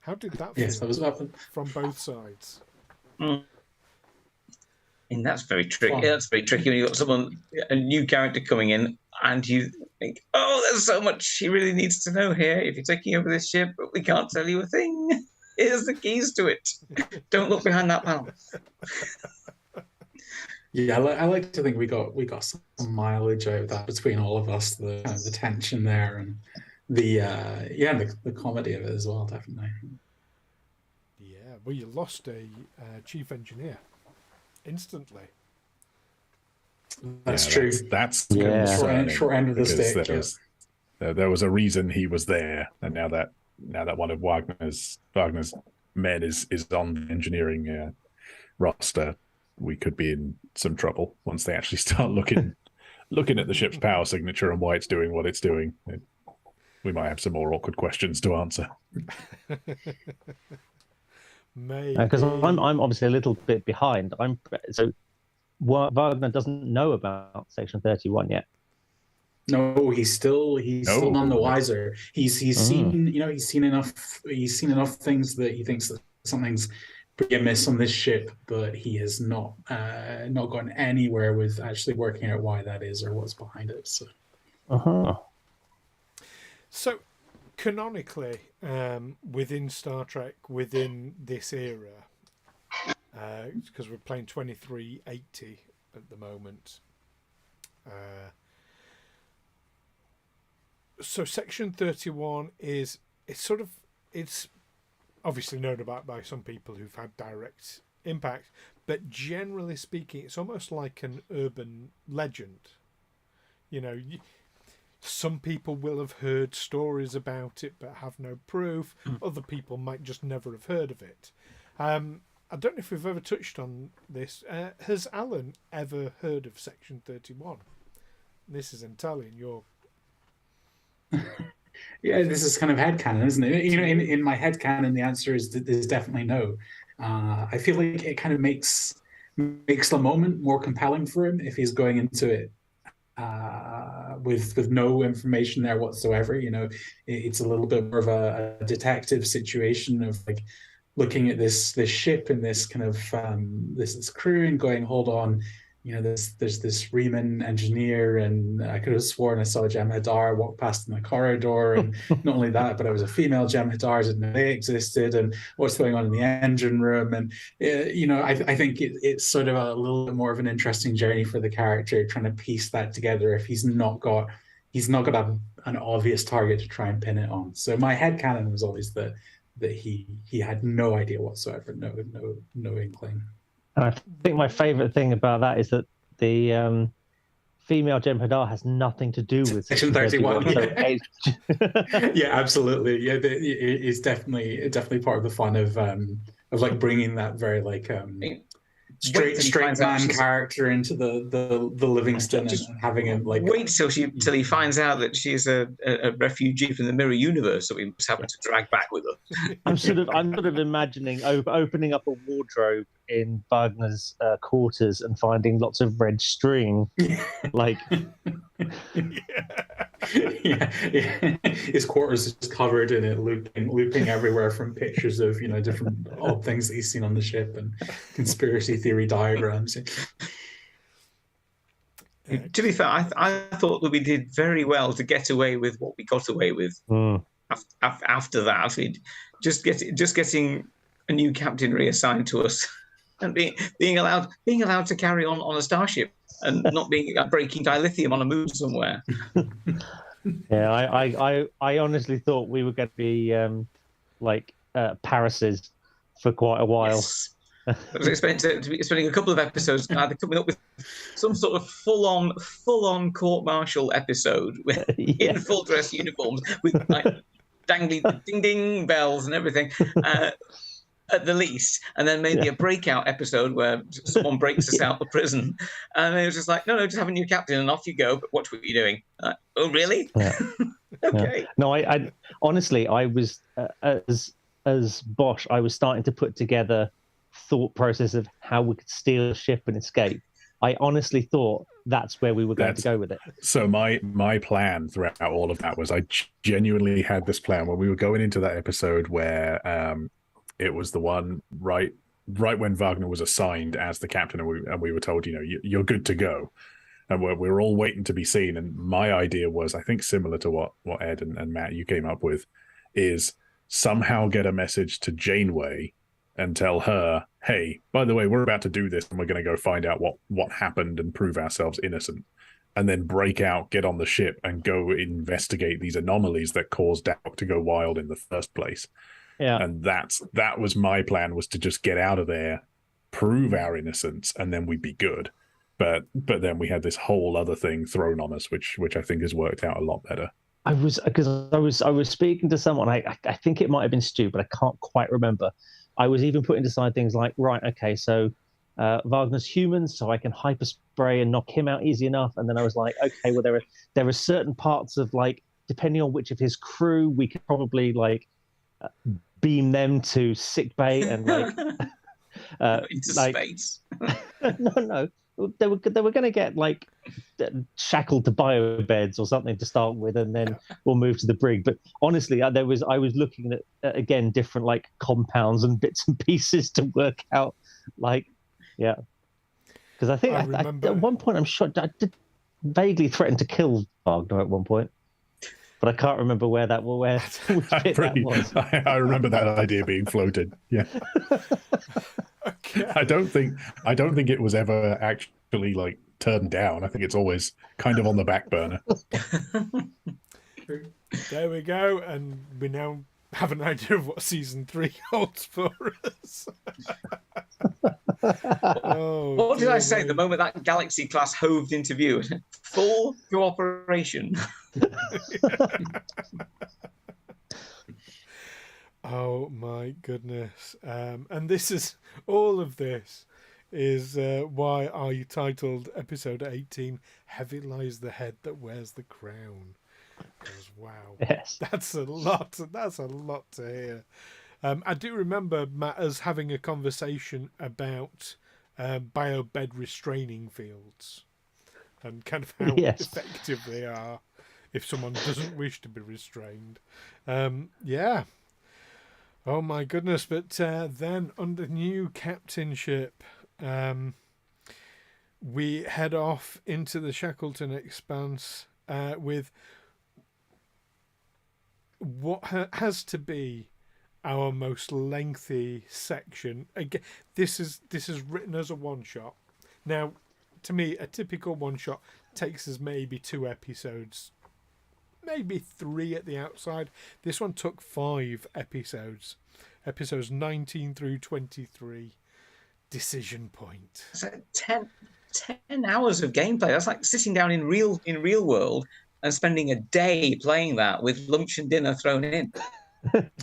How did that feel? Yes, that was what happened. From both sides? And that's very tricky. That's very tricky when you've got a new character coming in, and you think, "Oh, there's so much he really needs to know here. If you're taking over this ship, but we can't tell you a thing. Here's the keys to it. Don't look behind that panel." Yeah, I like to think we got some mileage out of that between all of us. The tension there and the comedy of it as well, definitely. Yeah, well, you lost a chief engineer instantly. That's true. That's short end of the stick. There was a reason he was there, and now that one of Wagner's men is on the engineering roster, we could be in some trouble once they actually start looking at the ship's power signature and why it's doing what it's doing. We might have some more awkward questions to answer. Maybe Because I'm obviously a little bit behind. So Wagner doesn't know about Section 31 yet. No, he's still none the wiser. He's seen enough things that he thinks that something's pretty amiss on this ship, but he has not gone anywhere with actually working out why that is or what's behind it. So. So, canonically, within Star Trek, within this era, because we're playing 2380 at the moment. So Section 31 it's obviously known about by some people who've had direct impact, but generally speaking, it's almost like an urban legend. You know, some people will have heard stories about it but have no proof. Other people might just never have heard of it. I don't know if we've ever touched on this. Has Alan ever heard of Section 31? This is entirely in your Yeah, this is kind of headcanon, isn't it? You know, in my headcanon, the answer is definitely no. I feel like it kind of makes the moment more compelling for him if he's going into it with no information there whatsoever. You know, it's a little bit more of a detective situation of like looking at this ship and this kind of this crew and going, hold on, you know, there's this Riemann engineer, and I could have sworn I saw Jem'Hadar walk past in the corridor, and not only that, but it was a female Jem'Hadar, didn't know they existed, and what's going on in the engine room, and you know, I think it's sort of a little bit more of an interesting journey for the character trying to piece that together if he's not got an obvious target to try and pin it on. So my headcanon was always that he had no idea whatsoever, no inkling. And I think my favourite thing about that is that the female Jem'Hadar has nothing to do with Section 31. Yeah. Yeah, absolutely. Yeah, it's definitely part of the fun of like bringing that very like straight man character into the Livingstone and having him like wait till he finds out that she's a refugee from the mirror universe that we must happen to drag back with her. I'm sort of imagining opening up a wardrobe in Wagner's quarters and finding lots of red string, like. Yeah. His quarters is just covered in it, looping everywhere from pictures of, you know, different odd things that he's seen on the ship and conspiracy theory diagrams. To be fair, I thought that we did very well to get away with what we got away with. After that, just getting a new captain reassigned to us and being allowed to carry on a starship and not being breaking dilithium on a moon somewhere. Yeah, I honestly thought we were going to be like Parises for quite a while. Yes. I was expecting to be spending a couple of episodes either coming up with some sort of full-on court-martial episode in full dress uniforms with like dangly ding-ding bells and everything. At the least, and then maybe a breakout episode where someone breaks us out of prison, and it was just like, no, just have a new captain and off you go. But watch what you're doing. Oh, really? Yeah. Okay. Yeah. No, I honestly, I was as Bosh, I was starting to put together thought process of how we could steal a ship and escape. I honestly thought that's where we were going to go with it. So my plan throughout all of that was I genuinely had this plan when we were going into that episode where it was the one right when Wagner was assigned as the captain, and we were told, you know, you're good to go, and we're all waiting to be seen. And my idea was, I think similar to what Ed and Matt you came up with, is somehow get a message to Janeway and tell her, hey, by the way, we're about to do this, and we're going to go find out what happened and prove ourselves innocent, and then break out, get on the ship, and go investigate these anomalies that caused Davok to go wild in the first place. Yeah, and that was my plan, was to just get out of there, prove our innocence, and then we'd be good. But then we had this whole other thing thrown on us, which I think has worked out a lot better. I was speaking to someone. I think it might have been Stu, but I can't quite remember. I was even putting aside things like, right, okay, so Wagner's human, so I can hyper spray and knock him out easy enough. And then I was like, okay, well there are certain parts of, like, depending on which of his crew, we could probably like beam them to sick bay and like into like, space. No. They were going to get like shackled to bio beds or something to start with, and then we'll move to the brig. But honestly, I was looking at again different like compounds and bits and pieces to work out, like, yeah. Because I think I at one point I'm sure I did vaguely threaten to kill Wagner at one point, but I can't remember where that was. I remember that idea being floated. Yeah. Okay. I don't think it was ever actually like turned down. I think it's always kind of on the back burner. There we go, and we now have an idea of what season 3 holds for us. What did I say the moment that Galaxy class hoved into view? Full cooperation. Oh my goodness. And this is all of this is why I titled episode 18 Heavy Lies the Head That Wears the Crown. Because wow, Yes. that's a lot. That's a lot to hear. I do remember Matt us having a conversation about biobed restraining fields and kind of how Yes. effective they are if someone doesn't wish to be restrained. Yeah. Oh my goodness! But then under new captainship, we head off into the Shackleton Expanse with what has to be our most lengthy section. Again, this is written as a one shot. Now, to me, a typical one shot takes us maybe 2 episodes, maybe 3 at the outside. This one took 5 episodes, episodes 19 through 23. Decision Point. It's like 10 hours of gameplay. That's like sitting down in real world and spending a day playing that with lunch and dinner thrown in.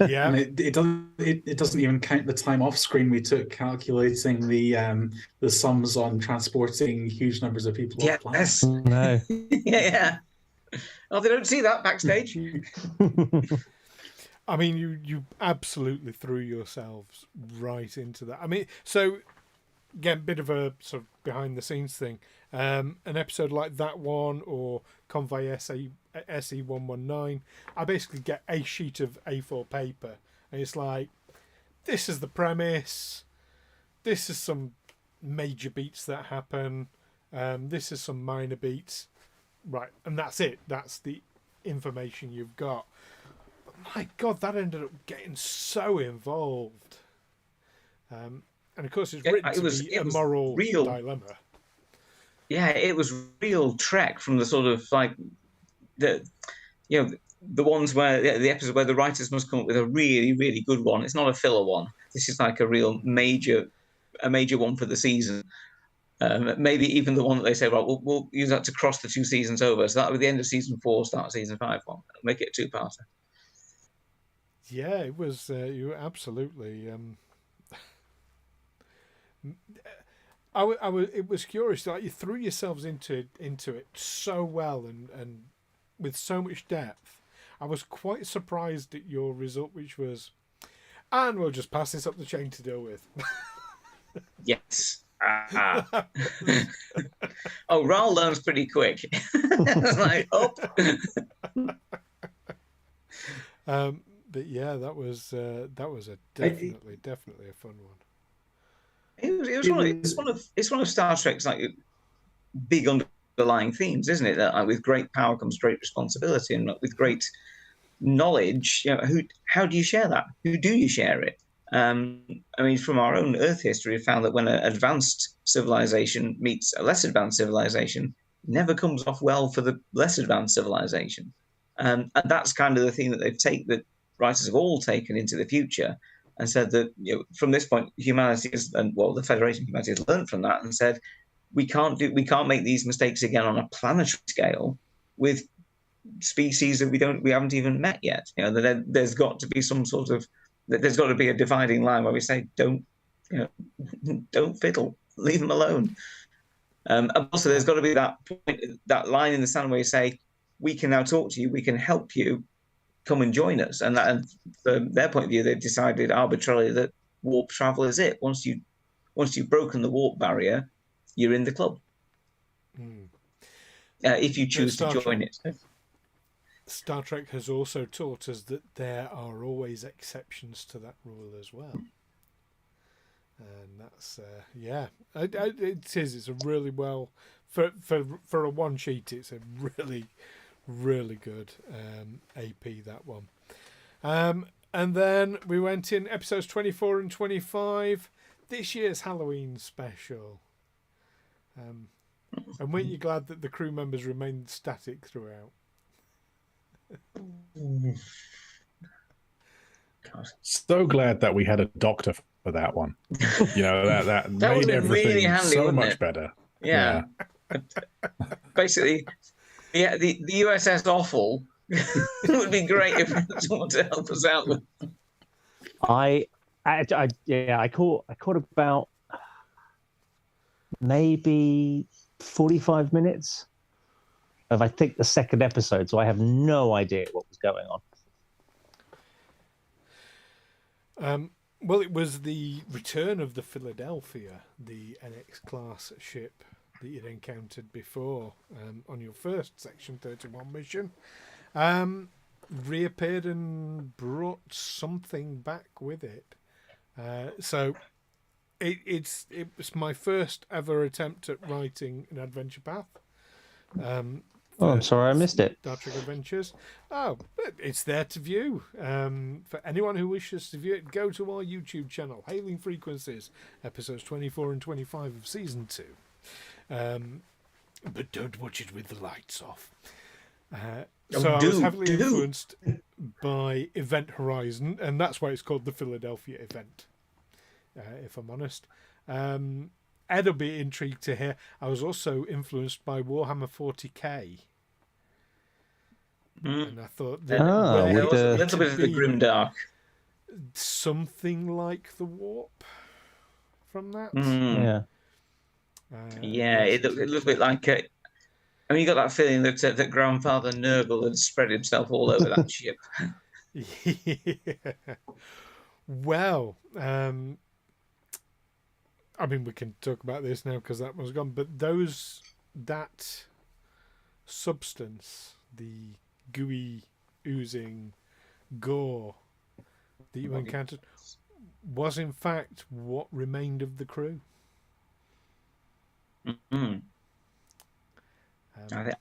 Yeah, And it doesn't even count the time off screen we took calculating the sums on transporting huge numbers of people off planet. Yes. No. Yeah. Oh, they don't see that backstage. I mean, you absolutely threw yourselves right into that. I mean, so again, bit of a sort of behind the scenes thing. An episode like that one or Convoy SE119, I basically get a sheet of A4 paper, and it's like, this is the premise, this is some major beats that happen, this is some minor beats, right, and that's it. That's the information you've got. But my God, that ended up getting so involved. And of course, it's written to be a moral dilemma. Yeah, it was real Trek from the sort of like the ones where the episode where the writers must come up with a really, really good one. It's not a filler one. This is like a real major one for the season. Maybe even the one that they say, right, we'll use that to cross the 2 seasons over. So that'll be the end of season 4, start of season 5 one. Make it a 2-parter. Yeah, it was. You were absolutely. It was curious. Like, you threw yourselves into it so well and with so much depth. I was quite surprised at your result, which was, and we'll just pass this up the chain to deal with. Yes. Oh, Wraal learns pretty quick. It's like, oh. But yeah, that was definitely a fun one. It's one of Star Trek's like big underlying themes, isn't it? That with great power comes great responsibility, and with great knowledge, how do you share that? Who do you share it? I mean, from our own Earth history, we've found that when an advanced civilization meets a less advanced civilization, it never comes off well for the less advanced civilization. And that's kind of the thing that writers have all taken into the future, and said that from this point, humanity the Federation of Humanity has learned from that and said we can't make these mistakes again on a planetary scale with species that we haven't even met yet. There's got to be there's got to be a dividing line where we say don't fiddle, leave them alone. And also, there's got to be that line in the sand where you say we can now talk to you, we can help you. Come and join us, and from their point of view, they've decided arbitrarily that warp travel is it. Once you've broken the warp barrier, you're in the club. If you choose to join it. Star Trek has also taught us that there are always exceptions to that rule as well, and that's it is. It's a really well for a one sheet. It's a really good AP, that one. And then we went in episodes 24 and 25, this year's Halloween special. And weren't you glad that the crew members remained static throughout? So glad that we had a doctor for that one. That made everything really handy, so much better. Yeah. Basically, yeah, the USS Awful would be great if someone to help us out with. I caught about maybe 45 minutes I think, the second episode, so I have no idea what was going on. Well, it was the return of the Philadelphia, the NX class ship that you'd encountered before on your first Section 31 mission. Reappeared and brought something back with it. So it was my first ever attempt at writing an adventure path. I'm sorry I missed it. StarTrek Adventures. Oh, but it's there to view. For anyone who wishes to view it, go to our YouTube channel, Hailing Frequencies, episodes 24 and 25 of Season 2. But don't watch it with the lights off. I was heavily influenced by Event Horizon, and that's why it's called the Philadelphia event, if I'm honest. Ed will be intrigued to hear I was also influenced by Warhammer 40k. And I thought there was a little bit of the grimdark. Something like the warp from that. Yeah, it looked a little bit like... I mean, you got that feeling that Grandfather Nurgle had spread himself all over that ship. Yeah. Well, I mean, we can talk about this now because that one's gone. But that substance, the gooey, oozing gore that you encountered, was in fact what remained of the crew. Mm-hmm.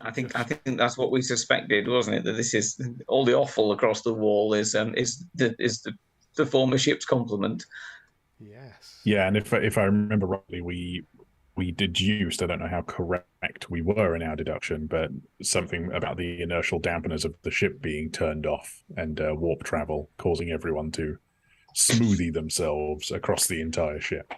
I think that's what we suspected, wasn't it? That this is all the offal across the wall is the former ship's complement. Yes. Yeah, and if I remember rightly, we deduced, I don't know how correct we were in our deduction, but something about the inertial dampeners of the ship being turned off and warp travel causing everyone to smoothie themselves across the entire ship.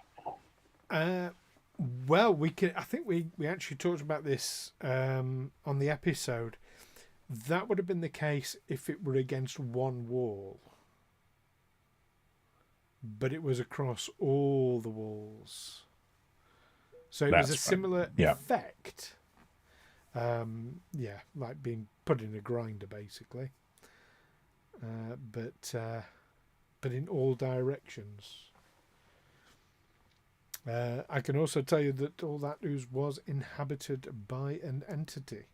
Well, I think we actually talked about this on the episode. That would have been the case if it were against one wall. But it was across all the walls. So it was a similar effect. Like being put in a grinder, basically. But in all directions. I can also tell you that all that ooze was inhabited by an entity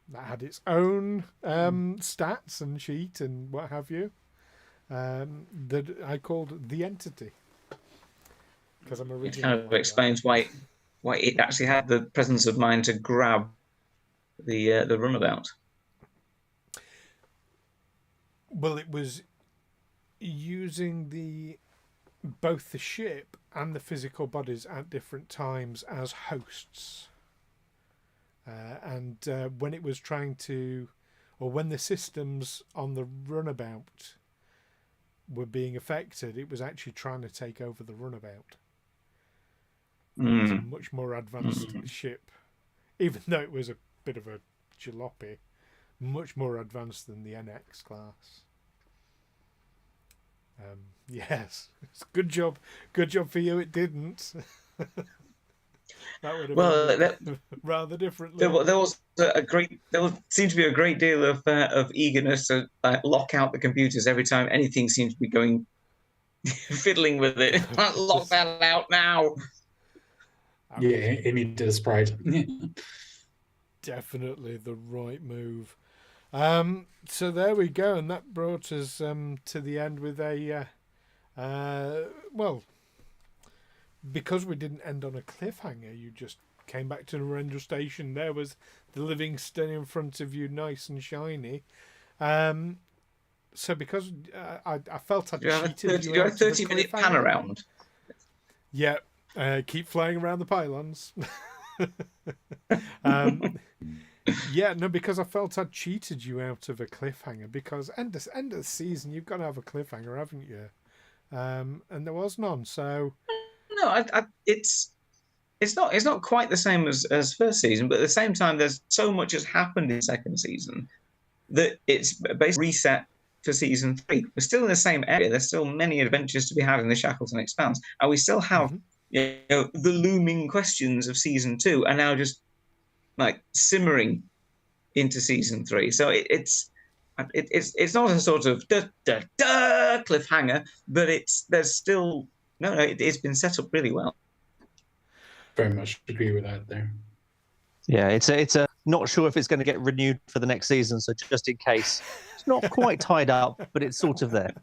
that had its own stats and sheet and what have you, that I called the entity because I'm originally. It kind of explains why it actually had the presence of mind to grab the runabout. Well, it was using both the ship and the physical bodies at different times as hosts. And when it was trying to, or when the systems on the runabout were being affected, it was actually trying to take over the runabout. It's a much more advanced ship, even though it was a bit of a jalopy, much more advanced than the NX class. Yes, good job for you. It didn't. That would have been rather differently. There seemed to be a great deal of eagerness to lock out the computers every time anything seemed to be going fiddling with it. Lock that out now. Yeah, it needed its pride. Definitely the right move. So there we go, and that brought us to the end with a because we didn't end on a cliffhanger, you just came back to Narendra Station. There was the Livingstone in front of you, nice and shiny. So because I felt I'd cheated you. You had a 30-minute pan around. Yeah, keep flying around the pylons. Because I felt I'd cheated you out of a cliffhanger. Because end of the season, you've got to have a cliffhanger, haven't you? And there was none. So no, it's not quite the same as first season, but at the same time, there's so much has happened in second season that it's basically reset for season 3. We're still in the same area. There's still many adventures to be had in the Shackleton Expanse, and we still have the looming questions of season 2, and now just like simmering into season 3. So it's not a sort of cliffhanger, but there's still it's been set up really well. Very much agree with that there. Yeah, it's a not sure if it's going to get renewed for the next season, so just in case, it's not quite tied up, but it's sort of there.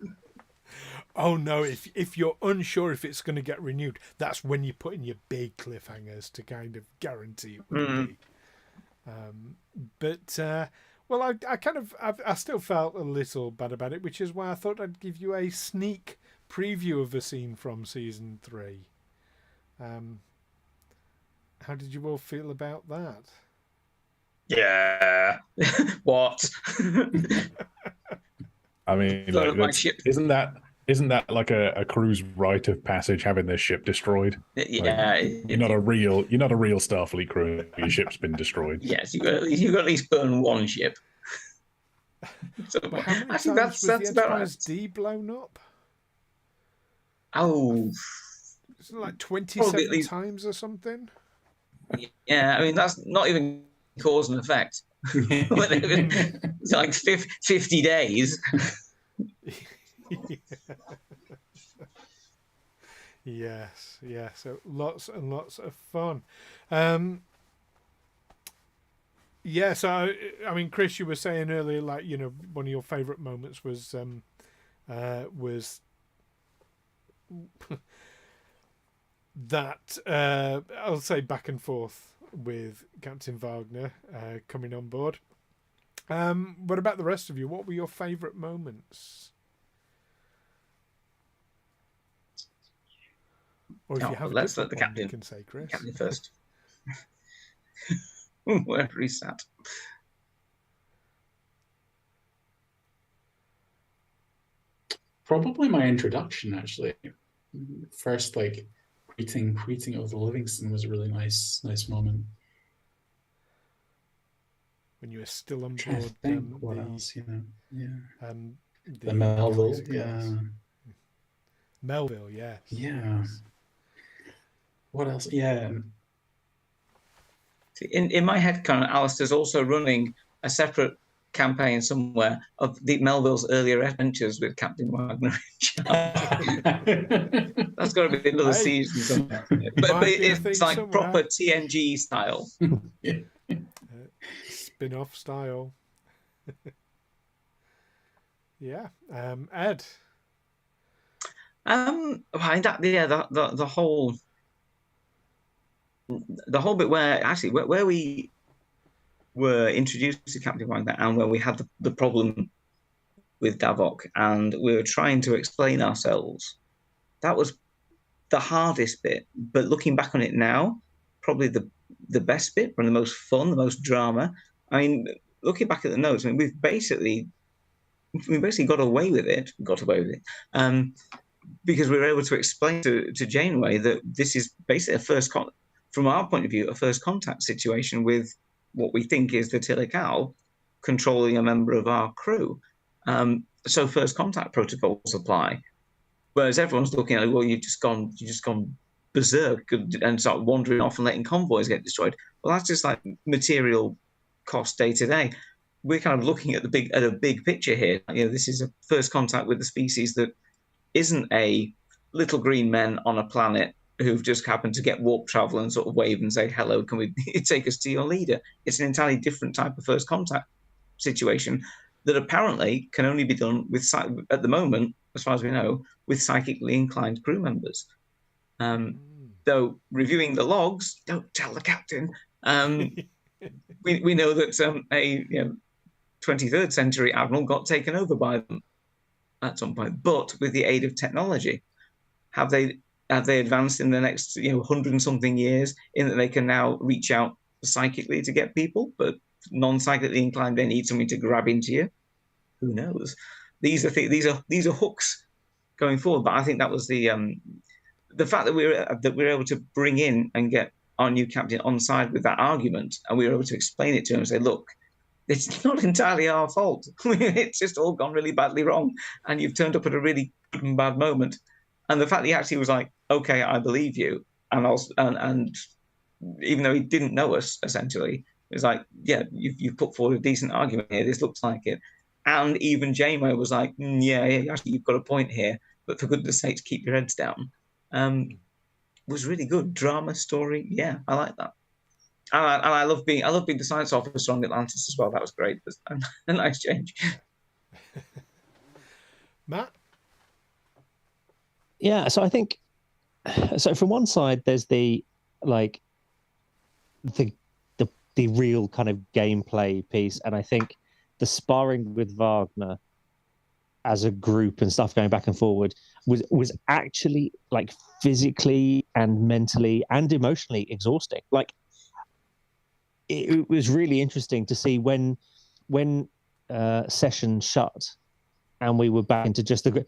Oh no! If you're unsure if it's going to get renewed, that's when you put in your big cliffhangers to kind of guarantee it will be. Well, I still felt a little bad about it, which is why I thought I'd give you a sneak preview of a scene from season 3. How did you all feel about that? Yeah. What? I mean, like, isn't that like a crew's rite of passage, having their ship destroyed? Yeah, like, you're not a real Starfleet crew. Your ship's been destroyed. Yes, you got at least burn one ship. So, how many times was the Enterprise D blown up? Oh, it's like 27 times or something. Yeah, I mean that's not even cause and effect. It's like 50 days. Yes. So lots and lots of fun. So I mean, Chris, you were saying earlier, like, you know, one of your favourite moments was that I'll say back and forth with Captain Wagner coming on board. What about the rest of you? What were your favourite moments? Or if you have let's let the captain. You can say, Chris. Captain first. Wherever he's sat. Probably my introduction, actually. First, like, greeting of the Livingstone was a really nice moment. When you were still on board. What else, you know? Yeah. The Melville, yeah. Melville, yes. Yeah. What else? Yeah. In my head, kind of, Alastair's also running a separate campaign somewhere of the Melville's earlier adventures with Captain Wagner. That's got to be another season somewhere. But it's like somewhere. Proper TNG style. Spin-off style. Yeah. Ed? The whole bit where we were introduced to Captain Wagner and where we had the problem with Davok and we were trying to explain ourselves, that was the hardest bit. But looking back on it now, probably the best bit, and the most fun, the most drama. I mean, looking back at the notes, I mean, we basically got away with it. Because we were able to explain to Janeway that this is basically from our point of view, a first contact situation with what we think is the Tilical controlling a member of our crew. So first contact protocols apply. Whereas everyone's looking at, well, you've just gone berserk and start wandering off and letting convoys get destroyed. Well, that's just like material cost day to day. We're kind of looking at a big picture here. You know, this is a first contact with a species that isn't a little green men on a planet who've just happened to get warp travel and sort of wave and say, hello, can we take us to your leader? It's an entirely different type of first contact situation that apparently can only be done with, at the moment, as far as we know, with psychically inclined crew members. Though reviewing the logs, don't tell the captain, we know that a 23rd century admiral got taken over by them at some point. But with the aid of technology, have they advanced in the next 100 and something years in that they can now reach out psychically to get people, but non-psychically inclined, they need something to grab into you? Who knows? These are hooks going forward. But I think that was the fact that we were able to bring in and get our new captain on side with that argument, and we were able to explain it to him and say, look, it's not entirely our fault. It's just all gone really badly wrong, and you've turned up at a really good and bad moment. And the fact that he actually was like, okay, I believe you, and even though he didn't know us, essentially, It's like, yeah, you've put forward a decent argument here. This looks like it. And even JMO was like, yeah, actually, you've got a point here. But for goodness sakes, keep your heads down. Was really good. Drama, story. Yeah, I like that. And I love being the science officer on Atlantis as well. That was great. It was a nice change. Matt? Yeah, so I think, so from one side, there's the real kind of gameplay piece, and I think the sparring with Wagner as a group and stuff going back and forward was actually like physically and mentally and emotionally exhausting. Like it was really interesting to see when session shut and we were back into just the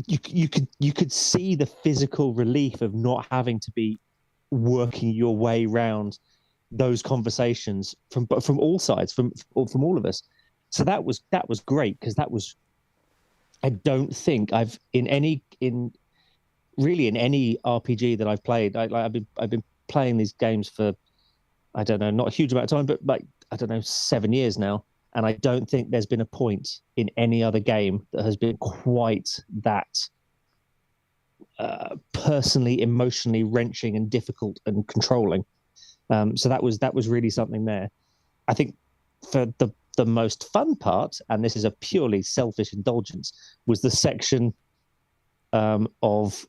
you could see the physical relief of not having to be working your way around those conversations from all sides, from all of us. So that was great, because that was, I don't think I've in any RPG that I've played. I've been playing these games for, I don't know, not a huge amount of time, but like, I don't know, 7 years now. And I don't think there's been a point in any other game that has been quite that personally, emotionally wrenching and difficult and controlling. So that was really something there. I think for the most fun part, and this is a purely selfish indulgence, was the section of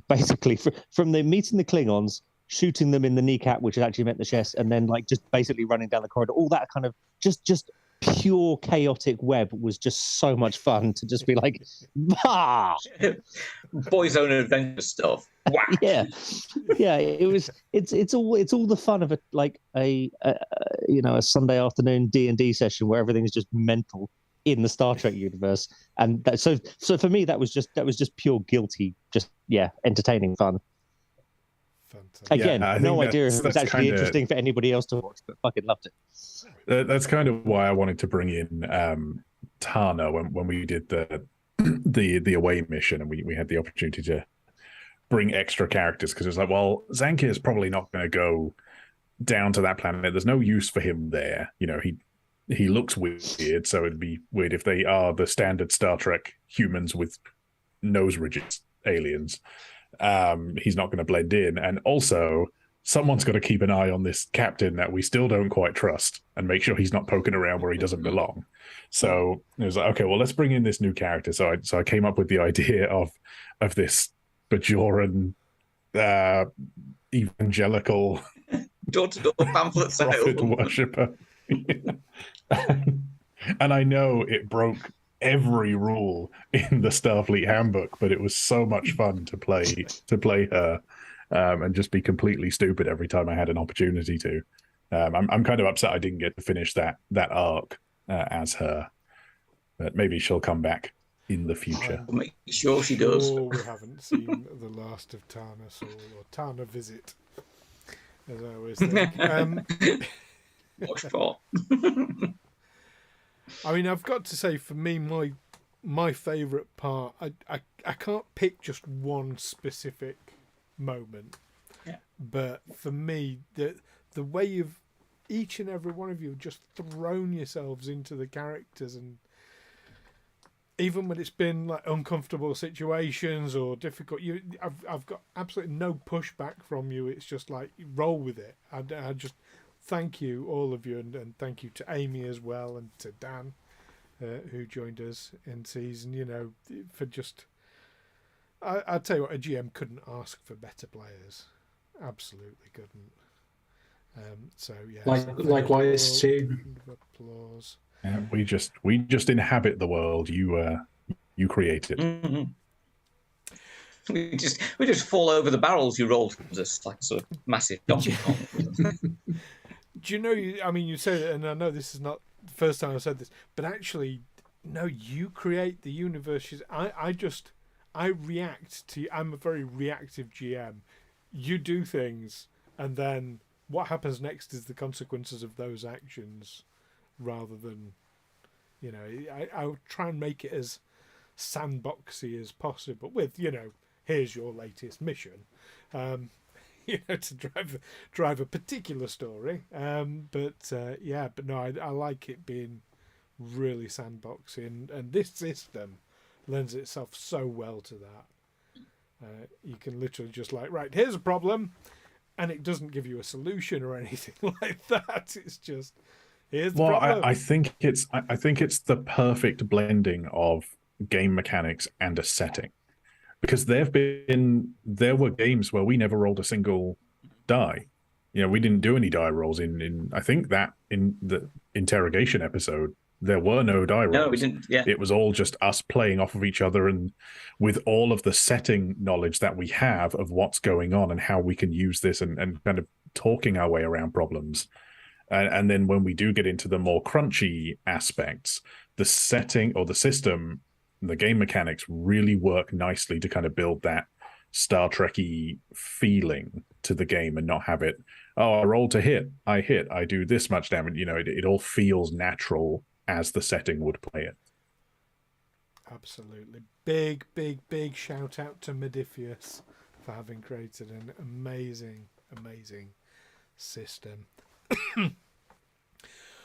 basically from the meeting the Klingons, shooting them in the kneecap, which actually meant the chest, and then like just basically running down the corridor. All that kind of just pure chaotic web was just so much fun to just be like, bah! Boys' own adventure stuff. Wow. Yeah. It's all the fun of a Sunday afternoon D&D session where everything is just mental in the Star Trek universe, and so for me that was just pure guilty, just entertaining fun. Fantastic. Again, no idea if it was actually interesting for anybody else to watch, but fucking loved it. That's kind of why I wanted to bring in Tana when we did the away mission, and we had the opportunity to bring extra characters, because it's like, well, Zankir is probably not going to go down to that planet. There's no use for him there. You know, he looks weird, so it'd be weird if they are the standard Star Trek humans with nose ridges aliens. He's not going to blend in, and also someone's got to keep an eye on this captain that we still don't quite trust and make sure he's not poking around where he doesn't belong. So it was like, okay, well, let's bring in this new character. So I came up with the idea of this Bajoran evangelical door-to-door pamphlet prophet sale worshipper. And I know it broke every rule in the Starfleet handbook, but it was so much fun to play her and just be completely stupid every time I had an opportunity to. I'm kind of upset I didn't get to finish that arc as her, but maybe she'll come back in the future. I'll make sure she does. We haven't seen the last of Tana Sol, or Tana Visit, as I always think. Watch for. I mean, I've got to say, for me, my favourite part, I can't pick just one specific moment, but for me, the way you've, each and every one of you have just thrown yourselves into the characters, and even when it's been like uncomfortable situations or difficult, I've got absolutely no pushback from you. It's just like, roll with it. I just thank you, all of you, and thank you to Amy as well, and to Dan, who joined us in season, for just, I'll tell you what, a GM couldn't ask for better players. Absolutely couldn't. So yeah. Likewise too. Applause. Yeah, we just inhabit the world you create it. Mm-hmm. We just fall over the barrels you roll towards us like a sort of massive Donkey Kong. Do you know? You said it, and I know this is not the first time I've said this, but actually, no, you create the universe. I react to. I'm a very reactive GM. You do things, and then what happens next is the consequences of those actions, rather than, I'll try and make it as sandboxy as possible with, here's your latest mission. to drive a particular story. But no, I like it being really sandboxy, and this system lends itself so well to that. You can literally just like, right, here's a problem, and it doesn't give you a solution or anything like that. It's just, here's the problem. I think it's the perfect blending of game mechanics and a setting, because there were games where we never rolled a single die. We didn't do any die rolls in I think that in the interrogation episode there were no die rolls. No, we didn't. Yeah, it was all just us playing off of each other, and with all of the setting knowledge that we have of what's going on and how we can use this, and kind of talking our way around problems. And then when we do get into the more crunchy aspects, the setting or the system, the game mechanics really work nicely to kind of build that Star Trek-y feeling to the game, and not have it, I roll to hit, I do this much damage. It all feels natural as the setting would play it. Absolutely. Big shout out to Modiphius for having created an amazing system. I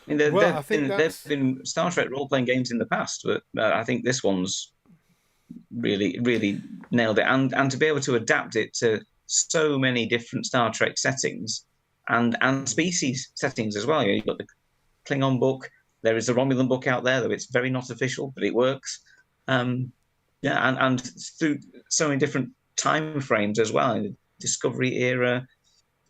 mean, there've been Star Trek role-playing games in the past, but I think this one's really nailed it. And to be able to adapt it to so many different Star Trek settings and species settings as well. You've got the Klingon book. There is a Romulan book out there, though it's very not official, but it works. And through so many different time frames as well, in the Discovery era,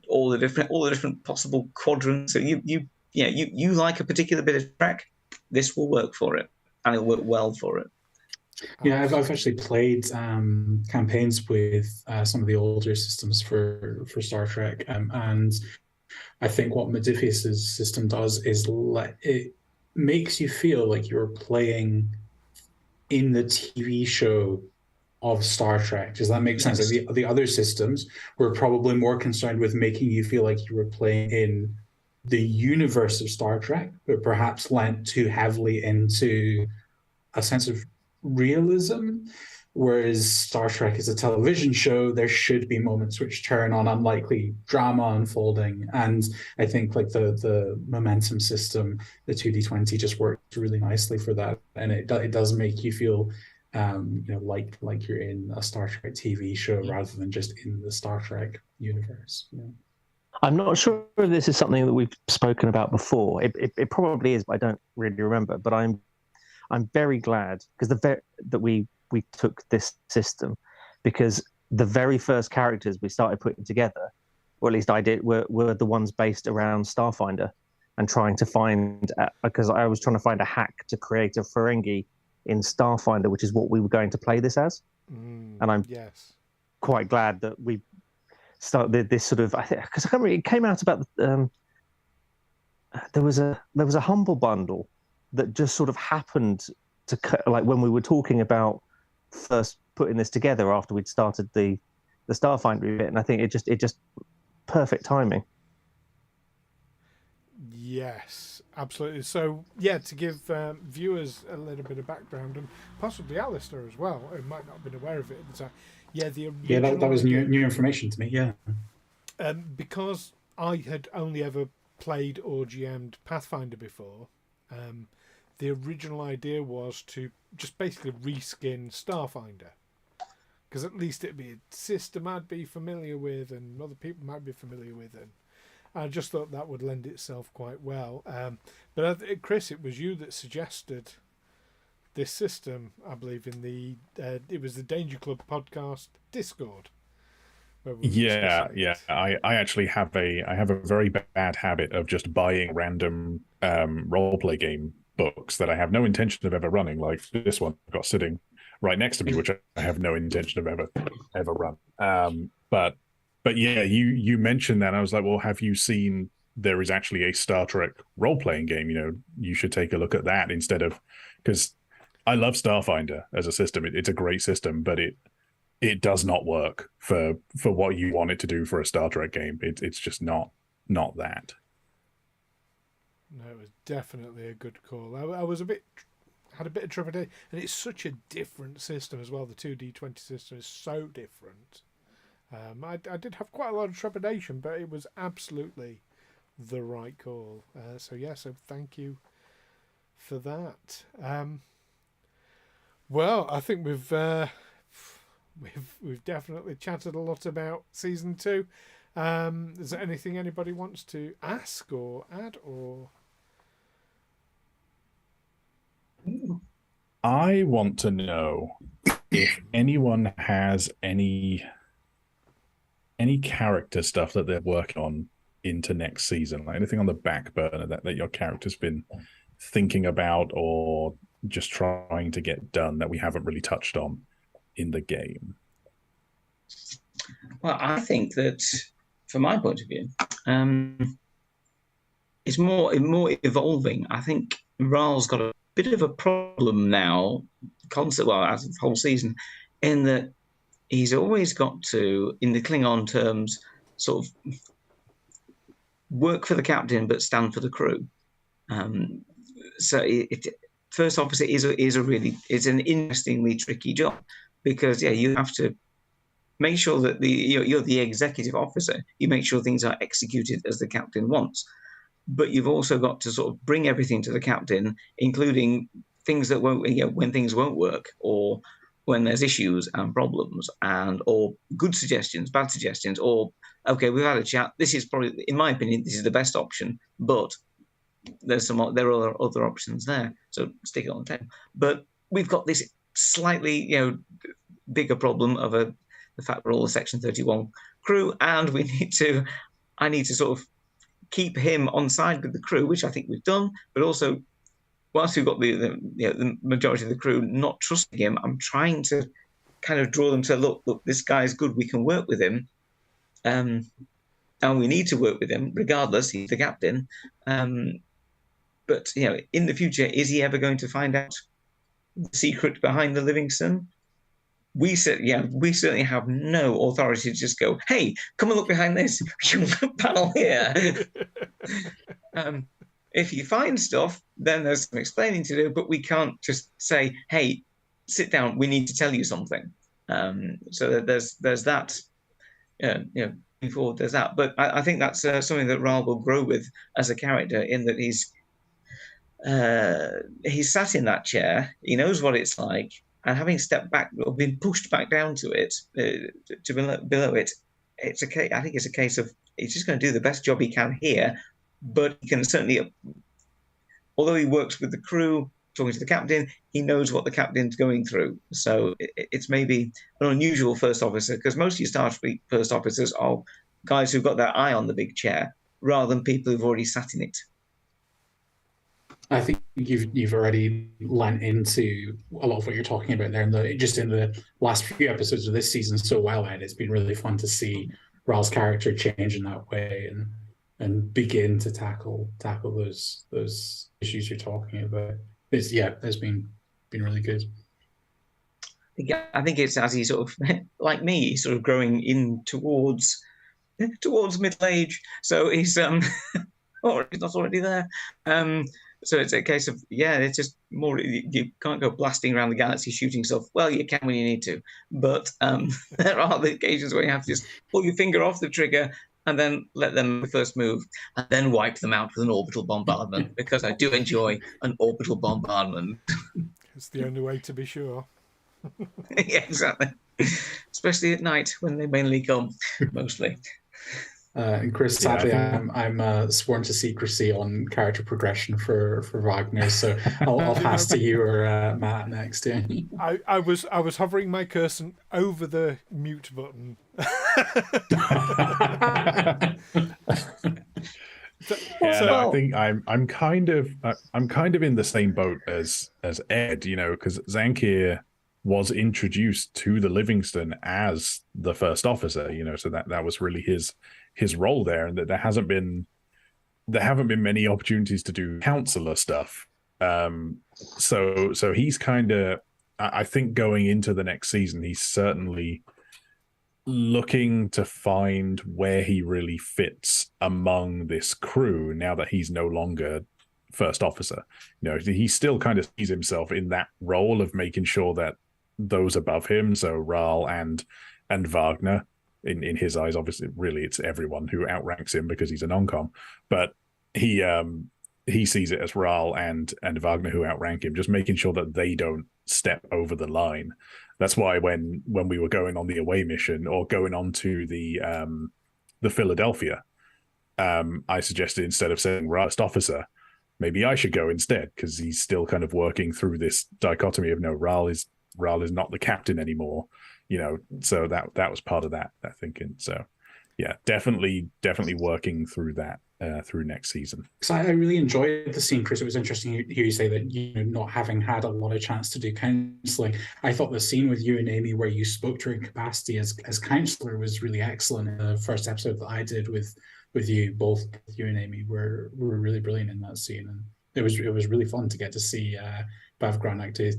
all the different possible quadrants. So you like a particular bit of Trek, this will work for it, and it'll work well for it. Yeah, I've actually played campaigns with some of the older systems for Star Trek, and I think what Modiphius's system does is it makes you feel like you're playing in the TV show of Star Trek. Does that make sense? Like the other systems were probably more concerned with making you feel like you were playing in the universe of Star Trek, but perhaps lent too heavily into a sense of realism. Whereas Star Trek is a television show, there should be moments which turn on unlikely drama unfolding. And I think like the momentum system, the 2D20 just works really nicely for that. And it does make you feel like you're in a Star Trek TV show rather than just in the Star Trek universe. Yeah. I'm not sure if this is something that we've spoken about before. It probably is, but I don't really remember. But I'm very glad because that we took this system, because the very first characters we started putting together, or at least I did, were the ones based around Starfinder, and trying to find, because I was trying to find a hack to create a Ferengi in Starfinder, which is what we were going to play this as. And I'm quite glad that we started this sort of, I think, because I can't remember, it came out about there was a Humble Bundle that just sort of happened to, like, when we were talking about first putting this together after we'd started the Starfinder bit, and I think it just perfect timing. Yes, absolutely. So yeah, to give viewers a little bit of background, and possibly Alastair as well, who might not have been aware of it at the time. Yeah, that was new information to me. Yeah, because I had only ever played or GM'd Pathfinder before. The original idea was to just basically reskin Starfinder, because at least it'd be a system I'd be familiar with and other people might be familiar with, and I just thought that would lend itself quite well. But Chris, it was you that suggested this system, I believe, in it was the Danger Club podcast Discord. Yeah. I actually have a very bad habit of just buying random roleplay game books that I have no intention of ever running, like this one I've got sitting right next to me, which I have no intention of ever run. But yeah, you mentioned that, and I was like, well, have you seen there is actually a Star Trek role-playing game? You should take a look at that instead of, because I love Starfinder as a system. It's a great system, but it does not work for what you want it to do for a Star Trek game. It's just not that. No, it was definitely a good call. I was had a bit of trepidation, and it's such a different system as well. The 2D20 system is so different. I did have quite a lot of trepidation, but it was absolutely the right call. So thank you for that. Well, I think we've definitely chatted a lot about season 2. Is there anything anybody wants to ask or add or? I want to know if anyone has any character stuff that they're working on into next season, like anything on the back burner that your character's been thinking about or just trying to get done that we haven't really touched on in the game. Well, I think that, from my point of view, it's more evolving. I think Wraal's got a bit of a problem now, as of the whole season, in that he's always got to, in the Klingon terms, sort of work for the captain but stand for the crew. So first officer is an interestingly tricky job, because you have to make sure that you're the executive officer. You make sure things are executed as the captain wants, but you've also got to sort of bring everything to the captain, including things that won't, when things won't work, or when there's issues and problems, or good suggestions, bad suggestions, or okay, we've had a chat. This is probably, in my opinion, this is the best option, but there are other options there, so stick it on the table. But we've got this slightly, bigger problem of the fact we're all a Section 31 crew, and I need to sort of keep him on side with the crew, which I think we've done. But also, whilst we've got the majority of the crew not trusting him, I'm trying to kind of draw them to look, this guy's good. We can work with him. And we need to work with him regardless. He's the captain. But in the future, is he ever going to find out the secret behind the Livingstone? We certainly have no authority to just go, hey, come and look behind this panel here. If you find stuff, then there's some explaining to do, but we can't just say, hey, sit down, we need to tell you something. So there's that. Before there's that, but I think that's something that Wraal will grow with as a character, in that he's sat in that chair, he knows what it's like, and having stepped back or been pushed back down to it, to below it, I think it's a case of he's just going to do the best job he can here, but he can certainly, although he works with the crew, talking to the captain, he knows what the captain's going through. So it's maybe an unusual first officer, because most of your StarTrek first officers are guys who've got their eye on the big chair rather than people who've already sat in it. I think you've already lent into a lot of what you're talking about there, and just in the last few episodes of this season so well, Ed. It's been really fun to see Wraal's character change in that way and begin to tackle those issues you're talking about. It's been really good. I think it's as he's sort of, like me, he's sort of growing in towards middle age. So he's or he's not already there. So it's a case of it's just more. You can't go blasting around the galaxy shooting stuff. Well, you can when you need to, but there are the occasions where you have to just pull your finger off the trigger and then let them first move, and then wipe them out with an orbital bombardment, because I do enjoy an orbital bombardment. It's the only way to be sure. Yeah, exactly. Especially at night when they mainly come, mostly. And Chris, sadly, I'm sworn to secrecy on character progression for Wagner, so I'll pass to you or Matt next. I was hovering my cursor over the mute button. I think I'm kind of in the same boat as Ed, because Zankir was introduced to the Livingstone as the first officer, so that was really his role there, and that there haven't been many opportunities to do Counsellor stuff. So he's kind of, I think, going into the next season, he's certainly looking to find where he really fits among this crew now that he's no longer first officer. He still kind of sees himself in that role of making sure that those above him, so Wraal and Wagner, in his eyes. Obviously, really, it's everyone who outranks him because he's a non-com. But he sees it as Wraal and Wagner who outrank him, just making sure that they don't step over the line. That's why when we were going on the away mission or going on to the Philadelphia, I suggested instead of saying first officer, maybe I should go instead, because he's still kind of working through this dichotomy of no, Wraal is not the captain anymore, so that was part of that thinking. So yeah, definitely working through that through next season. So I really enjoyed the scene, Chris. It was interesting to hear you say that, not having had a lot of chance to do counselling. I thought the scene with you and Amy where you spoke to her in capacity as counsellor was really excellent. In the first episode that I did with you, both you and Amy were really brilliant in that scene, and it was really fun to get to see Bev Gronnahk do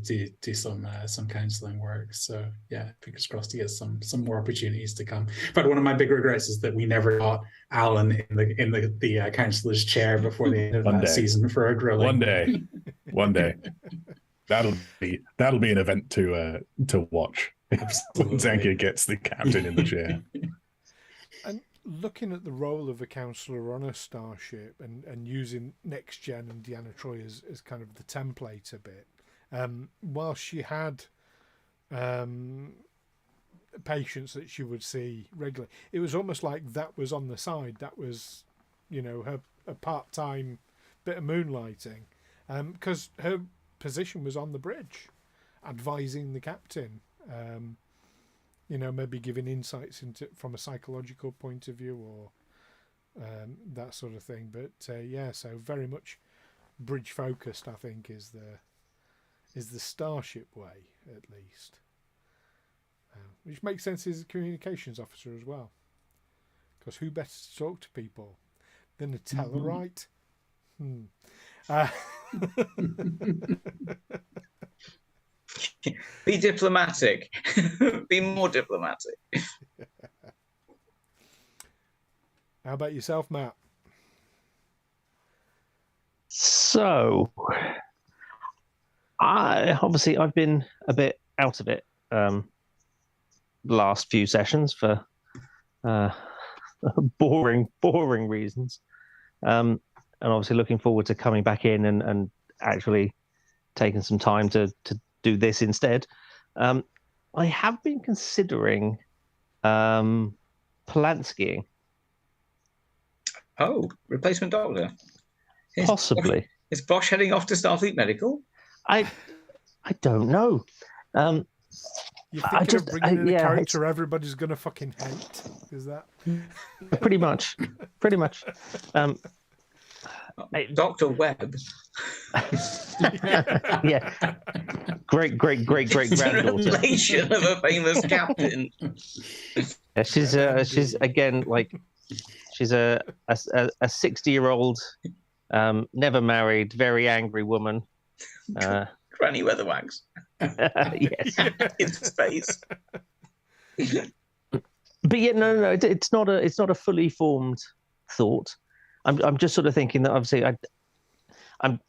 some counselling work. So yeah, fingers crossed to get some more opportunities to come. But one of my big regrets is that we never got Alan in the counsellor's chair before the end of that season for a grilling. One day, that'll be an event to watch. When Zankir gets the captain in the chair. And looking at the role of a counsellor on a starship and using Next Gen and Deanna Troi as kind of the template a bit, while she had patients that she would see regularly, it was almost like that was on the side. That was, her a part-time bit of moonlighting, because her position was on the bridge, advising the captain. Maybe giving insights into from a psychological point of view or that sort of thing. But so very much bridge focused, I think, is the Starship way, at least. Which makes sense as a communications officer as well. Because who better to talk to people than a Tellarite? Be diplomatic. Be more diplomatic. How about yourself, Matt? So, I've been a bit out of it the last few sessions for boring reasons, and obviously looking forward to coming back in and actually taking some time to do this instead. I have been considering Polanskiing. Oh, replacement doctor. Possibly. Is Bosh heading off to Starfleet Medical? I don't know. You're thinking of bringing in a character everybody's going to fucking hate? Is that? Pretty much. Dr. Webb. Yeah. Great granddaughter. Relation of a famous captain. Yeah, she's again like she's a 60-year-old, never married, very angry woman. Granny Weatherwax. Yes. In space. But yeah, no, it's not a fully formed thought. I'm just sort of thinking that obviously I'm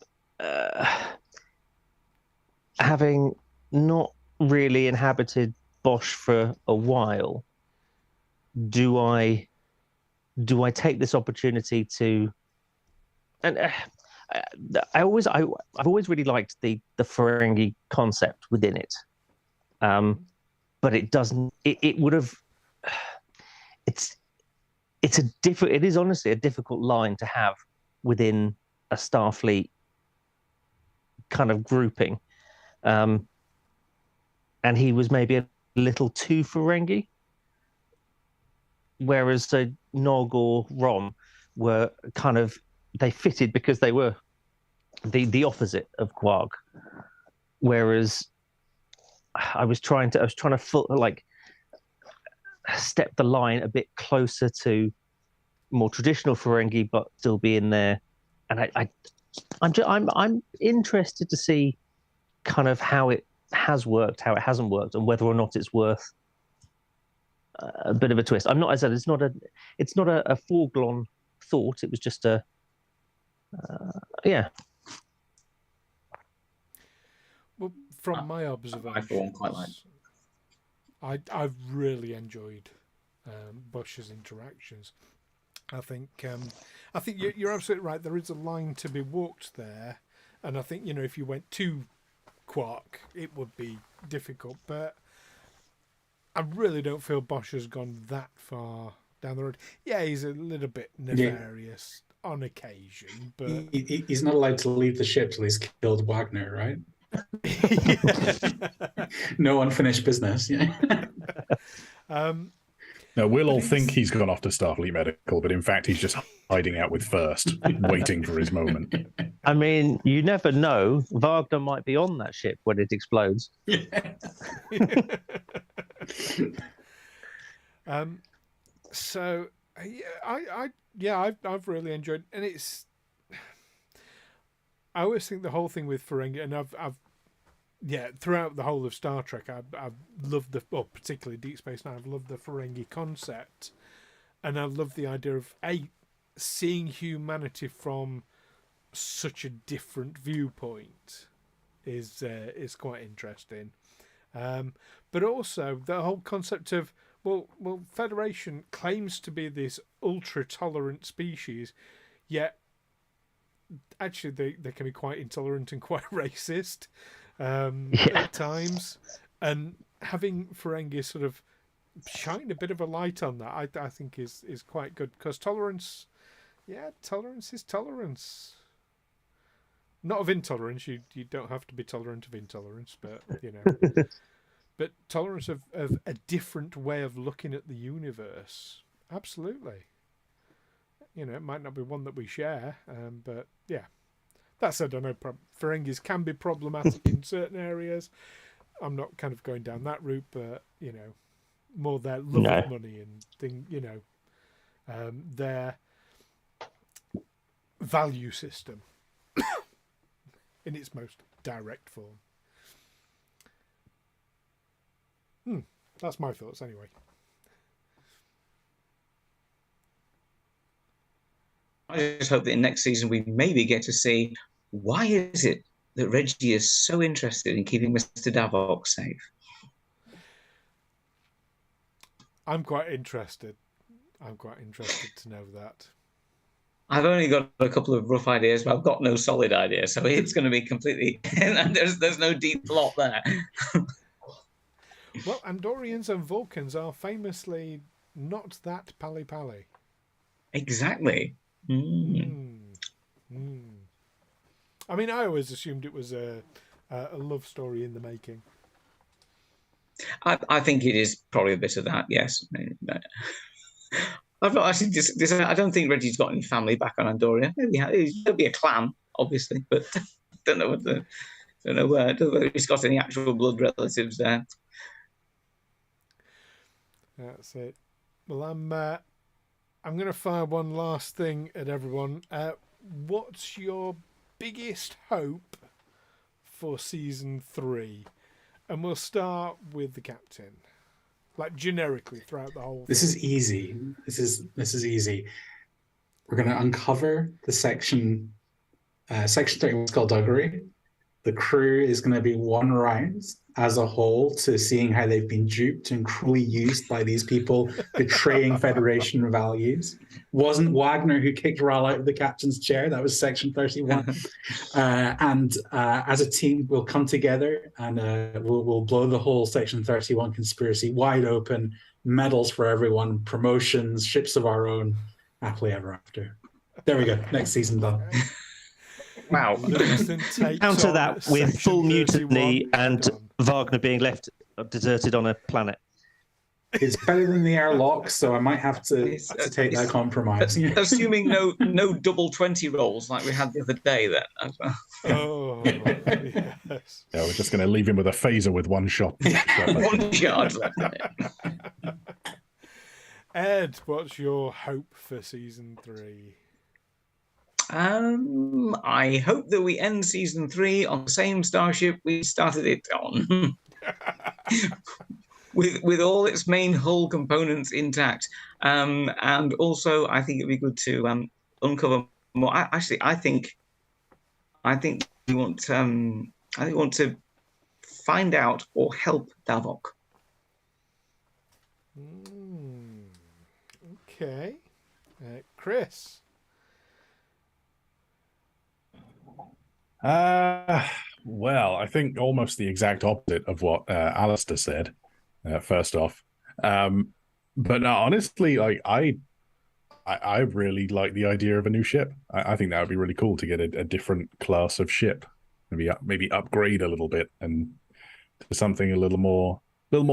having not really inhabited Bosh for a while. Do I take this opportunity to? And I've always really liked the Ferengi concept within it, but it doesn't. It would have. It is honestly a difficult line to have within a Starfleet kind of grouping, and he was maybe a little too Ferengi, whereas Nog or Rom were kind of, they fitted because they were the opposite of Quark, whereas I was trying to step the line a bit closer to more traditional Ferengi, but still be in there. And I'm interested to see kind of how it has worked, how it hasn't worked, and whether or not it's worth a bit of a twist. I'm not, as I said, it's not a foregone thought. It was just yeah. Well, from my observations, I for one quite like. I've really enjoyed Bosh's interactions. I think you're absolutely right. There is a line to be walked there, and I think if you went too Quark, it would be difficult. But I really don't feel Bosh has gone that far down the road. Yeah, he's a little bit nefarious on occasion, but he's not allowed to leave the ship till he's killed Wagner, right? No unfinished business. Yeah. No, we'll all think he's gone off to Starfleet Medical, but in fact he's just hiding out with First, waiting for his moment. I mean, you never know. Wagner might be on that ship when it explodes. So I've really enjoyed, and it's. I always think the whole thing with Ferengi, and I've throughout the whole of Star Trek, I've loved particularly Deep Space Nine. I've loved the Ferengi concept, and I love the idea of seeing humanity from such a different viewpoint is quite interesting. But also the whole concept of Federation claims to be this ultra tolerant species, yet actually they can be quite intolerant and quite racist at times, and having Ferengi sort of shine a bit of a light on that I think is quite good, because tolerance is tolerance, not of intolerance. You don't have to be tolerant of intolerance, but but tolerance of a different way of looking at the universe, absolutely. It might not be one that we share, but yeah. That said, I know Ferengis can be problematic in certain areas. I'm not kind of going down that route, but more their love of money and their value system in its most direct form. That's my thoughts anyway. I just hope that in next season we maybe get to see why is it that Reggie is so interested in keeping Mr. Davok safe. I'm quite interested to know that. I've only got a couple of rough ideas, but I've got no solid idea, so it's going to be completely. And there's no deep plot there. Well, Andorians and Vulcans are famously not that pally-pally. Exactly. I mean, I always assumed it was a love story in the making. I think it is probably a bit of that, yes. I've not actually. I don't think Reggie's got any family back on Andoria. There'll be a clan, obviously, but don't know whether he's got any actual blood relatives there. That's it. Well, I'm going to fire one last thing at everyone. What's your biggest hope for season 3? And we'll start with the captain, like generically throughout the whole. This is easy. This is easy. We're going to uncover the section 31 skullduggery. The crew is going to be won round as a whole to seeing how they've been duped and cruelly used by these people betraying Federation values. Wasn't Wagner who kicked Wraal out of the captain's chair? That was section 31. And as a team, we'll come together and we'll blow the whole section 31 conspiracy wide open. Medals for everyone, promotions, ships of our own, happily ever after. There we go. Next season done. Wow. Counter that with full mutiny and Wagner being left deserted on a planet. It's better than the airlock, so I might have to take that compromise. Assuming no double 20 rolls like we had the other day then as well. Oh, yes. Yeah, we're just going to leave him with a phaser with one shot. One shot. Ed, what's your hope for season 3? I hope that we end season 3 on the same starship we started it on. with all its main hull components intact. And also I think it'd be good to uncover more. I think we want to find out or help Davok. Okay. Chris. Well, I think almost the exact opposite of what Alastair said. First off, but no, honestly, like I really like the idea of a new ship. I think that would be really cool to get a different class of ship, maybe upgrade a little bit and to something a little more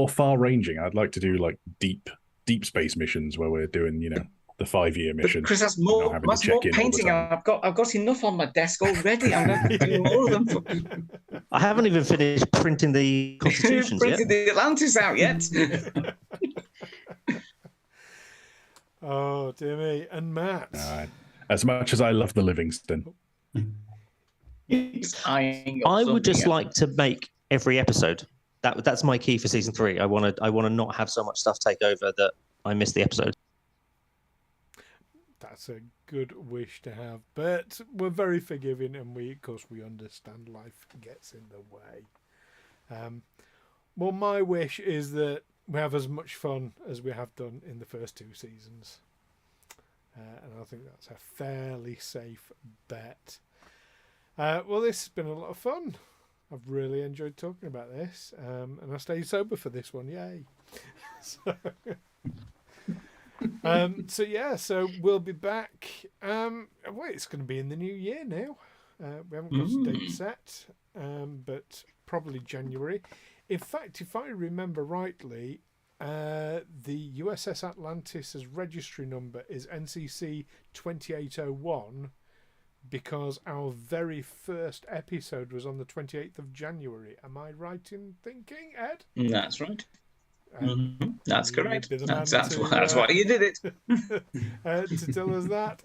far-ranging. I'd like to do like deep space missions where we're doing, the 5-year mission. But Chris, that's more painting. I've got enough on my desk already. I'm going to do more of them. I haven't even finished printing the constitutions yet. Printed the Atlantis out yet? Oh, dear me. And Matt. As much as I love the Livingstone. I would just like to make every episode. That's my key for season 3. I want to not have so much stuff take over that I miss the episode. That's a good wish to have, but we're very forgiving, and we understand life gets in the way. Well, my wish is that we have as much fun as we have done in the first 2 seasons, and I think that's a fairly safe bet. Well, this has been a lot of fun. I've really enjoyed talking about this, and I stayed sober for this one. Yay! So we'll be back. It's going to be in the new year now. We haven't got a date set, but probably January. In fact, if I remember rightly, the USS Atlantis' registry number is NCC 2801 because our very first episode was on the 28th of January. Am I right in thinking, Ed? That's right. That's correct. That's why you did it. To tell us that.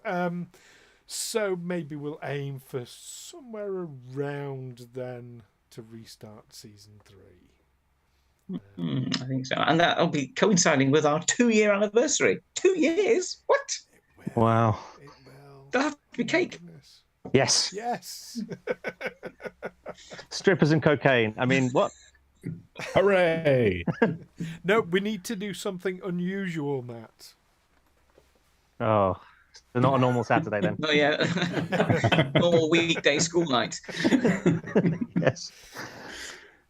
So maybe we'll aim for somewhere around then to restart season 3. I think so. And that'll be coinciding with our 2-year anniversary. 2 years? What? Wow. It will. That'll have to be cake. Yes. Yes. Strippers and cocaine. I mean, what? Hooray! No, we need to do something unusual, Matt. Oh, so not a normal Saturday then. Oh yeah, normal weekday school night. Yes.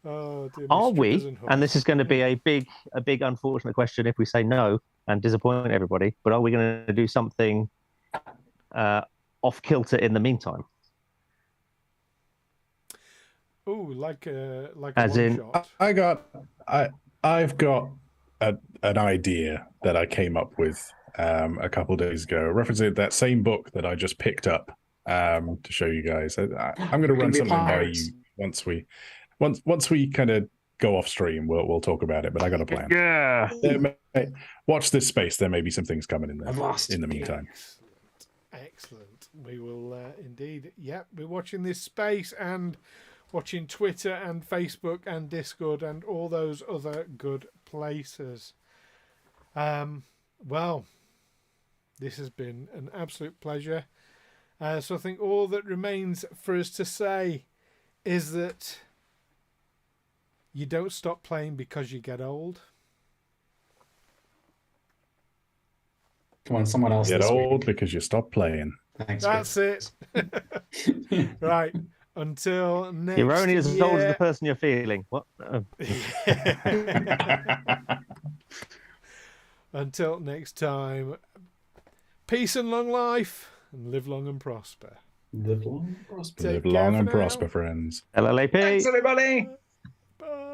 Oh, dear, Are we? And this is going to be a big unfortunate question if we say no and disappoint everybody. But are we going to do something off kilter in the meantime? Oh, like a as in shot. I've got an idea that I came up with a couple of days ago, referencing that same book that I just picked up to show you guys. I'm going to run something by you once we kind of go off stream. We'll talk about it, but I got a plan. Yeah. Watch this space. There may be some things coming in there in the meantime. Excellent. We will indeed. Yep, we're watching this space and watching Twitter and Facebook and Discord and all those other good places. Well, this has been an absolute pleasure. So I think all that remains for us to say is that you don't stop playing because you get old. Come on, someone else. Get old because you stop playing. Thanks. That's it. Right. Until next year. You're only as old as the person you're feeling. What? Until next time, peace and long life, and live long and prosper. Live long and prosper. Live long and prosper, friends. LLAP. Thanks, everybody. Bye.